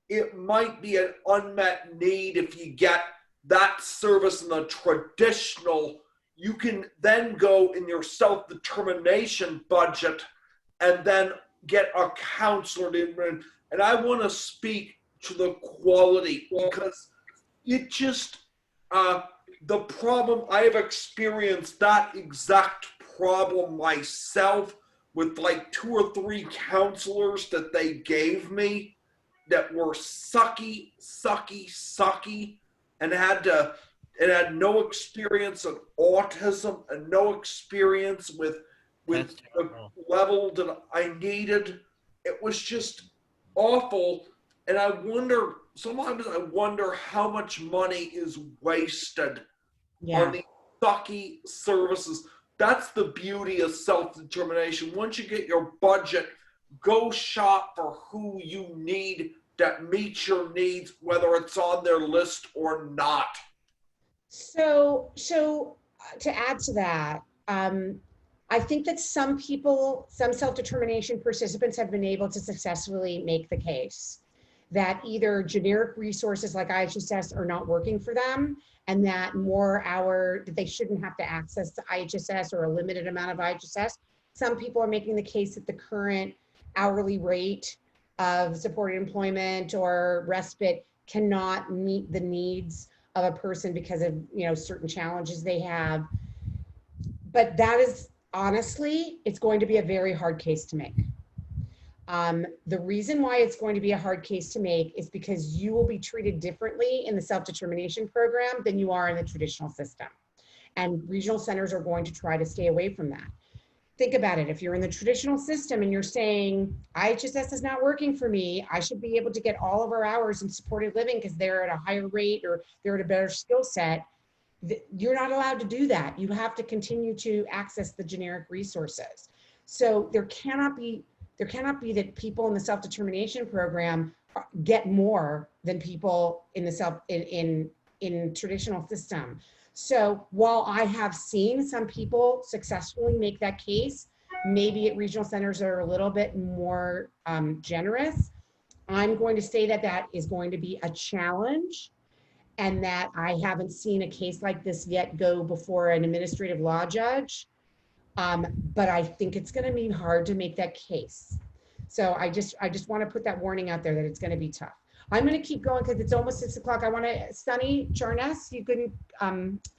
it might be an unmet need if you get that service in the traditional. You can then go in your self-determination budget and then get a counselor in. And I want to speak to the quality because it just, the problem, I have experienced that exact problem myself with like 2 or 3 counselors that they gave me that were sucky, and had no experience of autism and no experience with the level that I needed. It was just awful. And sometimes I wonder how much money is wasted on these sucky services. That's the beauty of self-determination. Once you get your budget, go shop for who you need that meets your needs, whether it's on their list or not. So to add to that, I think that some self-determination participants have been able to successfully make the case that either generic resources like IHSS are not working for them, and that that they shouldn't have to access to IHSS or a limited amount of IHSS. Some people are making the case that the current hourly rate of supported employment or respite cannot meet the needs of a person because of certain challenges they have. But that is honestly, it's going to be a very hard case to make. The reason why it's going to be a hard case to make is because you will be treated differently in the self-determination program than you are in the traditional system. And regional centers are going to try to stay away from that. Think about it. If you're in the traditional system and you're saying, IHSS is not working for me, I should be able to get all of our hours in supported living because they're at a higher rate or they're at a better skill set. You're not allowed to do that. You have to continue to access the generic resources. So there cannot be that people in the self-determination program get more than people in the in traditional system. So while I have seen some people successfully make that case, maybe at regional centers that are a little bit more generous, I'm going to say that that is going to be a challenge, and that I haven't seen a case like this yet go before an administrative law judge. But I think it's going to be hard to make that case. So I just want to put that warning out there that it's going to be tough. I'm going to keep going because it's almost 6 o'clock. I want to, Sunny Charnes, you can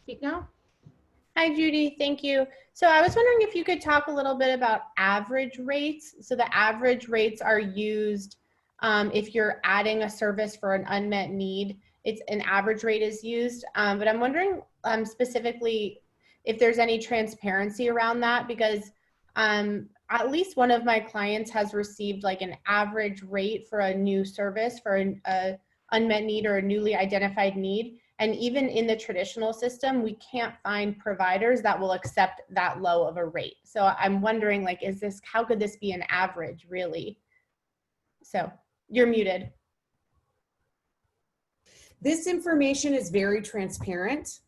speak now. Hi, Judy. Thank you. So I was wondering if you could talk a little bit about average rates. So the average rates are used if you're adding a service for an unmet need. It's an average rate is used, but I'm wondering specifically if there's any transparency around that, because at least one of my clients has received like an average rate for a new service for an unmet need or a newly identified need. And even in the traditional system, we can't find providers that will accept that low of a rate. So I'm wondering, like, how could this be an average really? So you're muted. This information is very transparent.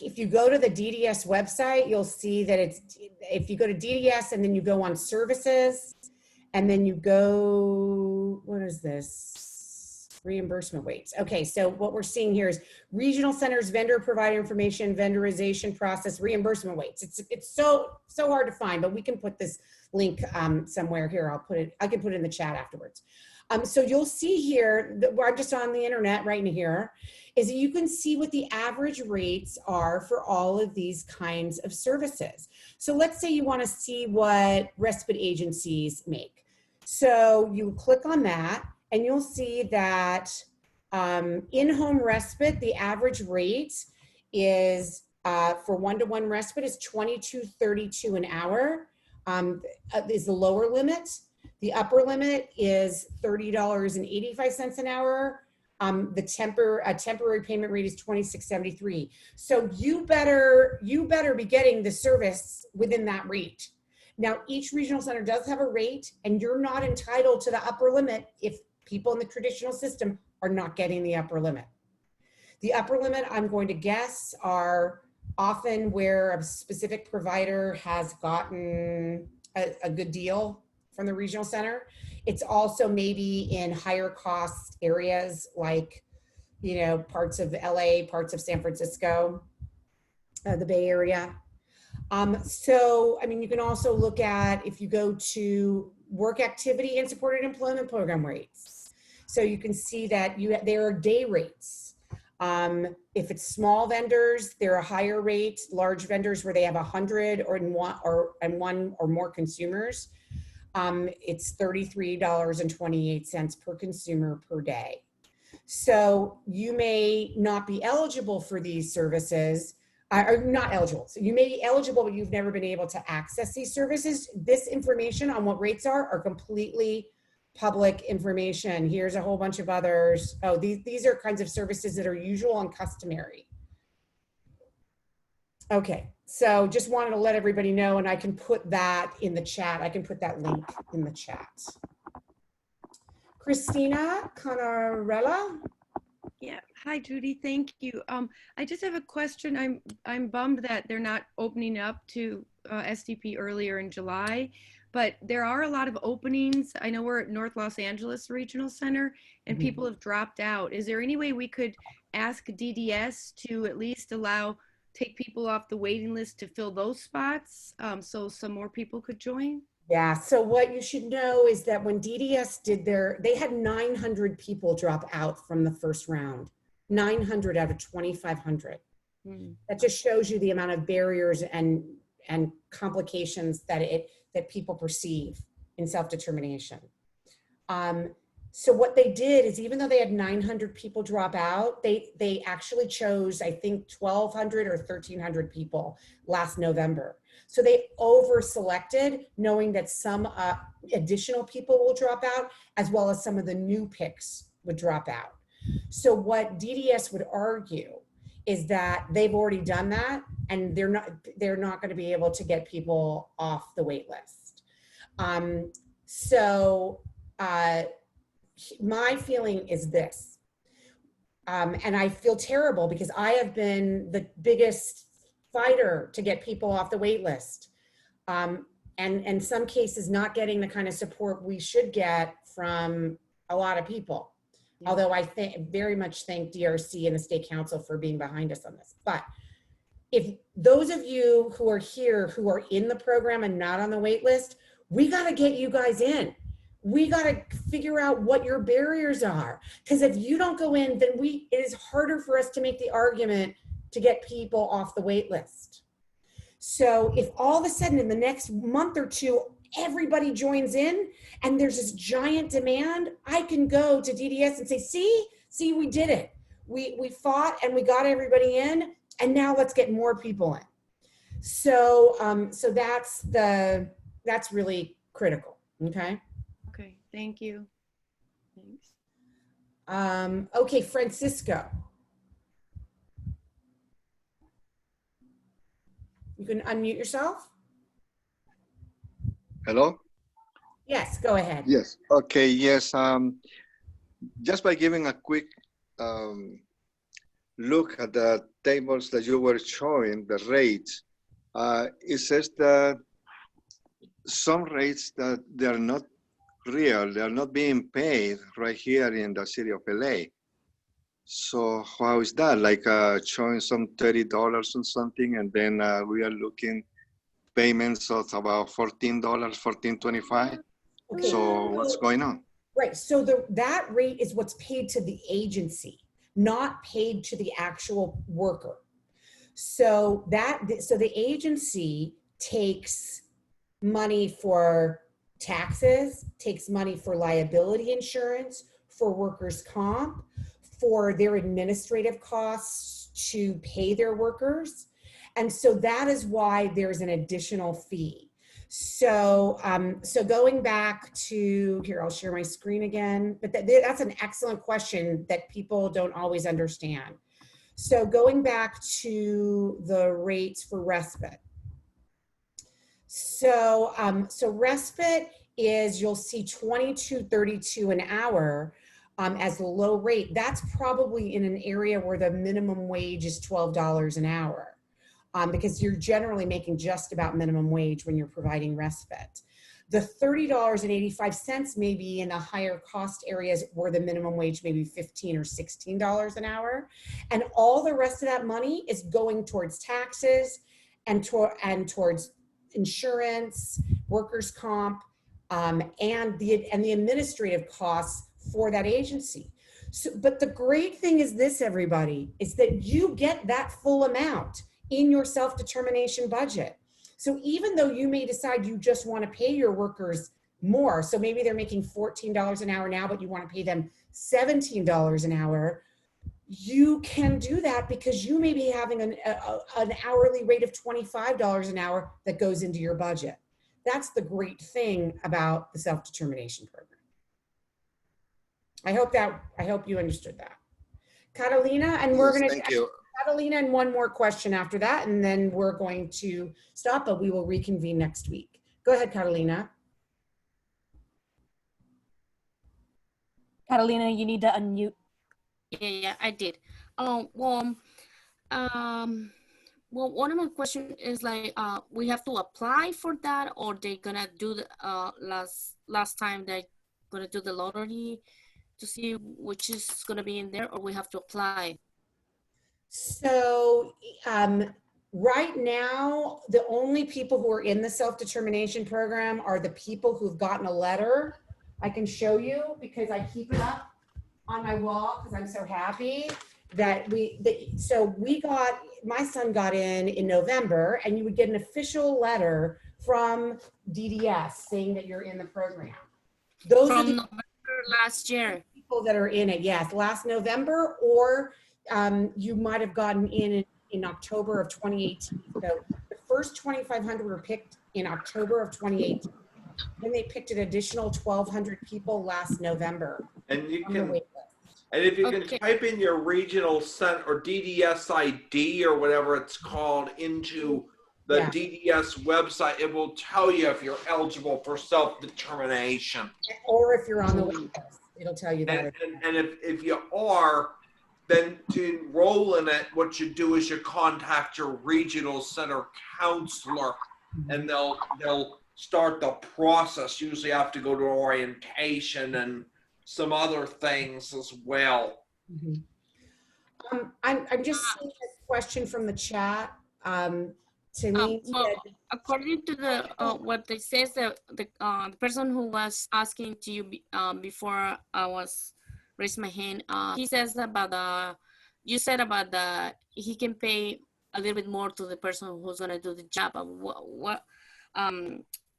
If you go to the DDS website, you'll see that if you go to DDS and then you go on services and then you go, what is this? Reimbursement weights. Okay, so what we're seeing here is regional centers, vendor provider information, vendorization process, reimbursement weights. It's so hard to find, but we can put this link somewhere here. I can put it in the chat afterwards. So you'll see here that I'm just on the internet right in here, is that you can see what the average rates are for all of these kinds of services. So let's say you want to see what respite agencies make. So you click on that and you'll see that in-home respite, the average rate is for one-to-one respite is $22.32 an hour, is the lower limit. The upper limit is $30.85 an hour. The temporary payment rate is $26.73. So you better be getting the service within that rate. Now, each regional center does have a rate, and you're not entitled to the upper limit if people in the traditional system are not getting the upper limit. The upper limit, I'm going to guess, are often where a specific provider has gotten a good deal from the regional center. It's also maybe in higher cost areas like, parts of LA, parts of San Francisco, the Bay Area. So, I mean, you can also look at, if you go to work activity and supported employment program rates. So you can see that there are day rates. If it's small vendors, they're a higher rate. Large vendors where they have 100 and one or more consumers, it's $33.28 per consumer per day. So you may not be eligible for these services, or not eligible. So you may be eligible, but you've never been able to access these services. This information on what rates are completely public information. Here's a whole bunch of others. Oh, these are kinds of services that are usual and customary. Okay, so just wanted to let everybody know, and I can put that in the chat. I can put that link in the chat. Christina Conarella. Yeah, hi Judy, thank you. I just have a question. I'm bummed that they're not opening up to SDP earlier in July, but there are a lot of openings. I know we're at North Los Angeles Regional Center and people have dropped out. Is there any way we could ask DDS to at least take people off the waiting list to fill those spots so some more people could join? Yeah, so what you should know is that when DDS did they had 900 people drop out from the first round, 900 out of 2,500. That just shows you the amount of barriers and complications that that people perceive in self-determination. So what they did is, even though they had 900 people drop out, they actually chose, I think, 1,200 or 1,300 people last November. So they over-selected, knowing that some additional people will drop out, as well as some of the new picks would drop out. So what DDS would argue is that they've already done that, and they're not going to be able to get people off the wait list. My feeling is this, and I feel terrible because I have been the biggest fighter to get people off the wait list, and in some cases not getting the kind of support we should get from a lot of people. Although I very much thank DRC and the State Council for being behind us on this. But if those of you who are here who are in the program and not on the wait list, we got to get you guys in. We got to figure out what your barriers are. Because if you don't go in, then it is harder for us to make the argument to get people off the wait list. So if all of a sudden in the next month or two, everybody joins in and there's this giant demand, I can go to DDS and say, see, we did it. We fought and we got everybody in, and now let's get more people in. So, so that's really critical. Okay. Okay, thank you. Thanks. Okay, Francisco. You can unmute yourself. Hello? Yes, go ahead. Yes, okay, yes. Just by giving a quick look at the tables that you were showing, the rates, it says that some rates that they're not real, they're not being paid right here in the city of LA. So how is that? Like showing some $30 and something, and then we are looking payments of about $14, $14.25. Okay. So what's going on? Right. So that rate is what's paid to the agency, not paid to the actual worker. So the agency takes money for taxes, takes money for liability insurance, for workers' comp, for their administrative costs to pay their workers. And so that is why there's an additional fee. So, so going back to here, I'll share my screen again, but that's an excellent question that people don't always understand. So going back to the rates for respite. So, so respite is, you'll see $22.32 an hour as the low rate. That's probably in an area where the minimum wage is $12 an hour. Because you're generally making just about minimum wage when you're providing respite. The $30.85 may be in the higher cost areas where the minimum wage may be $15 or $16 an hour. And all the rest of that money is going towards taxes and towards insurance, workers' comp, and the administrative costs for that agency. So, but the great thing is this, everybody, is that you get that full amount in your self-determination budget. So even though you may decide you just want to pay your workers more, so maybe they're making $14 an hour now, but you want to pay them $17 an hour, you can do that because you may be having an hourly rate of $25 an hour that goes into your budget. That's the great thing about the self-determination program. I hope you understood that. Catalina, and we're going to Thank you. Catalina, and one more question after that, and then we're going to stop, but we will reconvene next week. Go ahead, Catalina. Catalina, you need to unmute. Yeah, I did. Well, one of my questions is like, we have to apply for that, or they gonna do the last time they gonna do the lottery to see which is gonna be in there, or we have to apply? So right now, the only people who are in the self-determination program are the people who've gotten a letter. I can show you because I keep it up on my wall because I'm so happy that my son got in November, and you would get an official letter from DDS saying that you're in the program. Those are From the November last year. people that are in it. Yes, last November, or you might have gotten in October of 2018. So the first 2,500 were picked in October of 2018. Then they picked an additional 1,200 people last November. And you on the can, wait list. and if you can type in your regional center or DDS ID or whatever it's called into the DDS website, it will tell you if you're eligible for self-determination. Or if you're on the wait list, it'll tell you that. And if you are, then to enroll in it, what you do is you contact your regional center counselor, and they'll start the process. Usually have to go to orientation and some other things as well. I'm just seeing a question from the chat. Well, according to the what they says, the person who was asking to you before I was raised my hand, he says about you said about he can pay a little bit more to the person who's gonna do the job.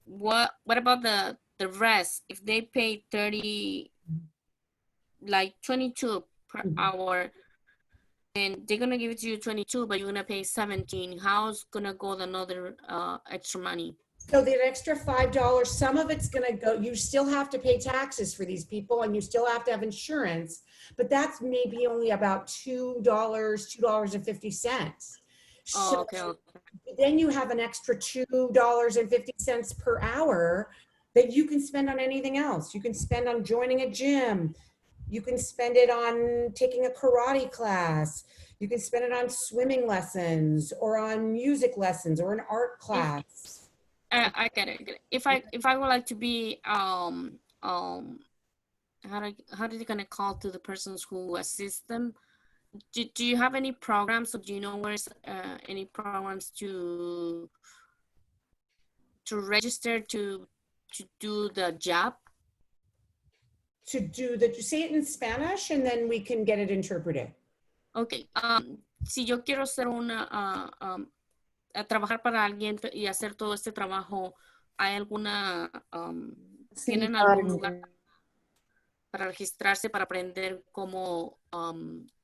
What about the rest? If they pay 30, like 22 per hour, and they're gonna give it to you 22, but you're gonna pay 17. How's gonna go the another extra money? So the extra $5, some of it's gonna go, you still have to pay taxes for these people and you still have to have insurance, but that's maybe only about $2.50. Oh, okay. Then you have an extra $2.50 per hour that you can spend on anything else. You can spend on joining a gym. You can spend it on taking a karate class. You can spend it on swimming lessons or on music lessons or an art class. I get it. If I would like to be how are they gonna call to the persons who assist them? Do you have any programs, or do you know where's any programs to register to do the job? To do that, you say it in Spanish and then we can get it interpreted. Okay. Si yo quiero hacer a trabajar para alguien y hacer todo este trabajo, ¿hay alguna, tienen algún lugar para registrarse, para aprender cómo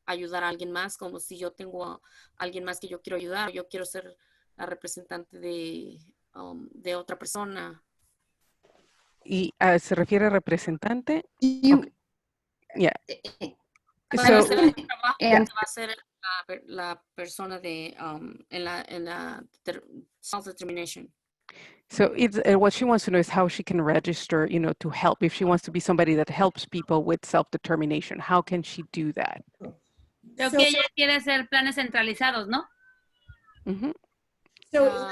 ayudar a alguien más? Como si yo tengo a alguien más que yo quiero ayudar, yo quiero ser la representante de otra persona. Y se refiere a representante. Okay. Yeah. Para hacer el trabajo que va a ser la persona de en la self-determination. So it's what she wants to know is how she can register, to help. If she wants to be somebody that helps people with self-determination, how can she do that? Creo que ella quiere hacer planes centralizados, ¿no? Mm-hmm. So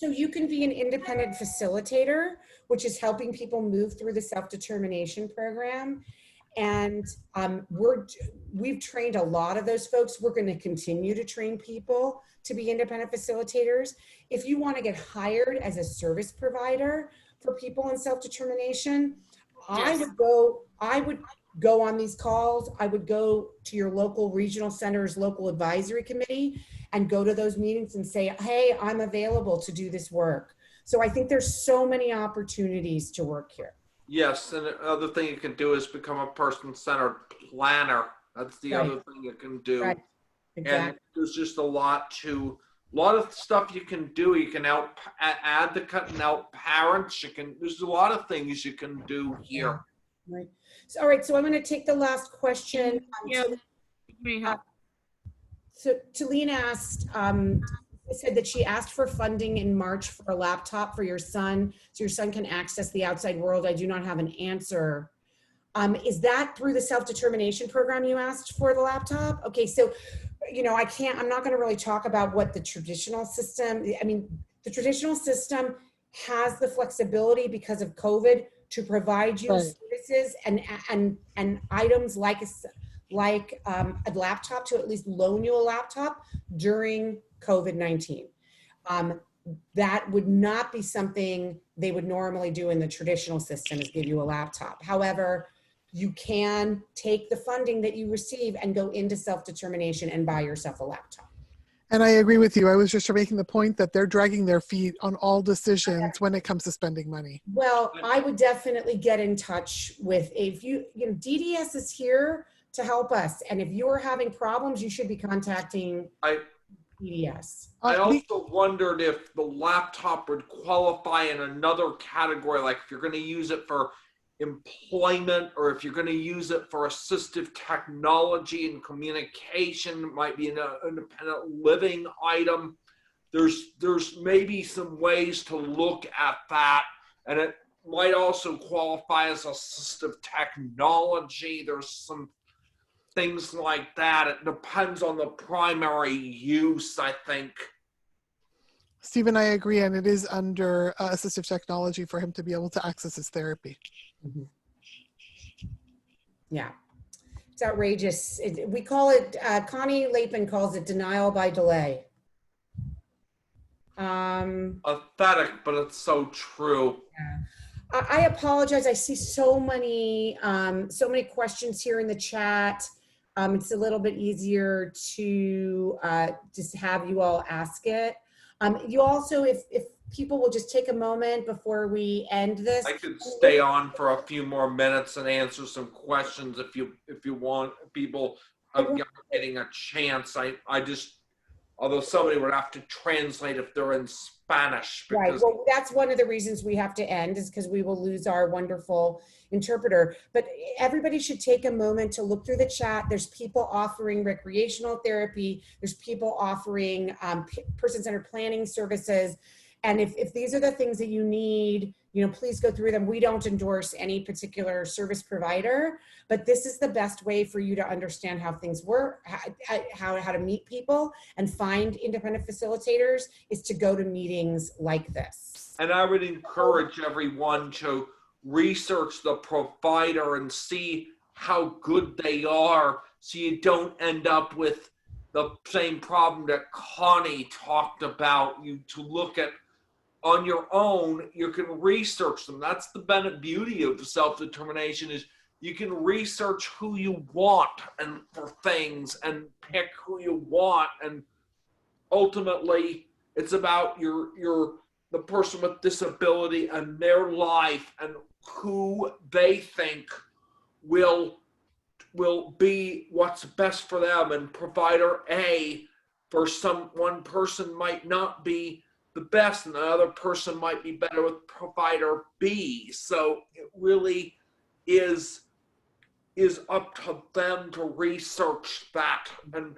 you can be an independent facilitator, which is helping people move through the self-determination program. And we've trained a lot of those folks. We're going to continue to train people to be independent facilitators. If you want to get hired as a service provider for people in self-determination, yes. I would go on these calls. I would go to your local regional center's local advisory committee and go to those meetings and say, hey, I'm available to do this work. So I think there's so many opportunities to work here. Yes, and the other thing you can do is become a person-centered planner. That's the other thing you can do. Right. Exactly. And there's just a lot of stuff you can do. You can advocate out parents. There's a lot of things you can do here. Right. So, all right. So I'm going to take the last question. So Talene asked, said that she asked for funding in March for a laptop for your son, so your son can access the outside world. I do not have an answer. Is that through the self-determination program you asked for the laptop? Okay, so, I'm not gonna really talk about what the traditional system, the traditional system has the flexibility because of COVID to provide you services and items like a laptop, to at least loan you a laptop during COVID-19. That would not be something they would normally do in the traditional system, is give you a laptop. However, you can take the funding that you receive and go into self-determination and buy yourself a laptop. And I agree with you. I was just making the point that they're dragging their feet on all decisions when it comes to spending money. Well, I would definitely get in touch with, if you know, DDS is here to help us. And if you're having problems, you should be contacting DDS. I also wondered if the laptop would qualify in another category, like if you're going to use it for employment or if you're going to use it for assistive technology and communication. It might be an independent living item. There's maybe some ways to look at that, and it might also qualify as assistive technology. There's some things like that. It depends on the primary use, I think. Stephen, I agree, and it is under assistive technology for him to be able to access his therapy. Mm-hmm. Yeah, it's outrageous. We call it, Connie Lapin calls it denial by delay. Pathetic, but it's so true. Yeah. I apologize. I see so many questions here in the chat. It's a little bit easier to just have you all ask it. You also, if people will just take a moment before we end this. I could stay on for a few more minutes and answer some questions if you want. People are getting a chance. I just, although somebody would have to translate if they're in Spanish. Right. Well, that's one of the reasons we have to end, is because we will lose our wonderful interpreter. But everybody should take a moment to look through the chat. There's people offering recreational therapy. There's people offering person-centered planning services. And if these are the things that you need, you know, please go through them. We don't endorse any particular service provider, but this is the best way for you to understand how things work, how to meet people and find independent facilitators, is to go to meetings like this. And I would encourage everyone to research the provider and see how good they are, so you don't end up with the same problem that Connie talked about. You to look at on your own, you can research them. That's the beauty of self-determination, is you can research who you want and for things and pick who you want. And ultimately, it's about the person with disability and their life and who they think will be what's best for them. And provider A for one person might not be the best, and the other person might be better with provider B. So it really is up to them to research that, and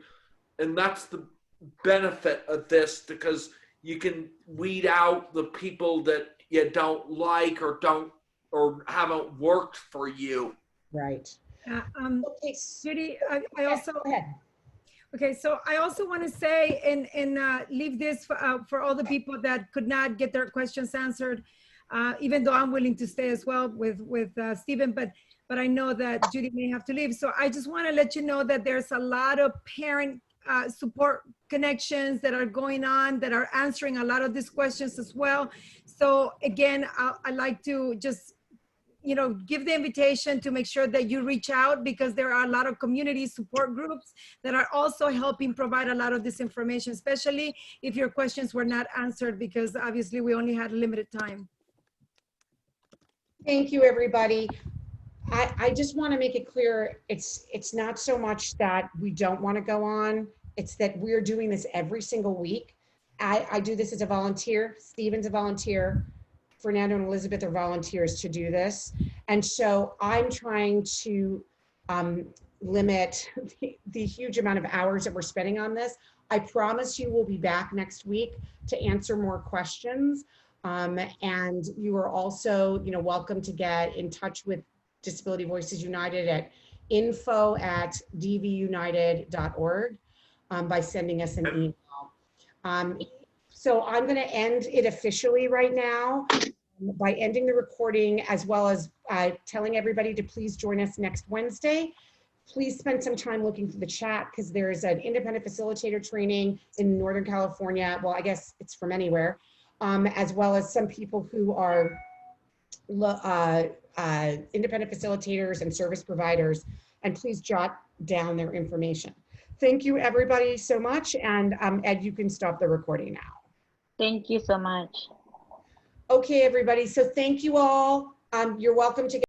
that's the benefit of this, because you can weed out the people that you don't like or haven't worked for you. Right. Okay, Judy, I also. Go ahead. Okay, so I also want to say and leave this for all the people that could not get their questions answered, even though I'm willing to stay as well with Stephen, but I know that Judy may have to leave. So I just want to let you know that there's a lot of parent support connections that are going on, that are answering a lot of these questions as well. So again, I'd like to just, you know, give the invitation to make sure that you reach out, because there are a lot of community support groups that are also helping provide a lot of this information, especially if your questions were not answered, because obviously we only had limited time. Thank you, everybody. I just want to make it clear, it's not so much that we don't want to go on, it's that we're doing this every single week. I do this as a volunteer, Stephen's a volunteer, Fernando and Elizabeth are volunteers to do this. And so I'm trying to limit the huge amount of hours that we're spending on this. I promise you we'll be back next week to answer more questions. And you are also, you know, welcome to get in touch with Disability Voices United at info@dvunited.org by sending us an email. So I'm going to end it officially right now by ending the recording, as well as telling everybody to please join us next Wednesday. Please spend some time looking through the chat, because there is an independent facilitator training in Northern California. Well, I guess it's from anywhere, as well as some people who are independent facilitators and service providers, and please jot down their information. thank you everybody so much. And Ed, you can stop the recording now. Thank you so much. Okay, everybody. So thank you all. You're welcome to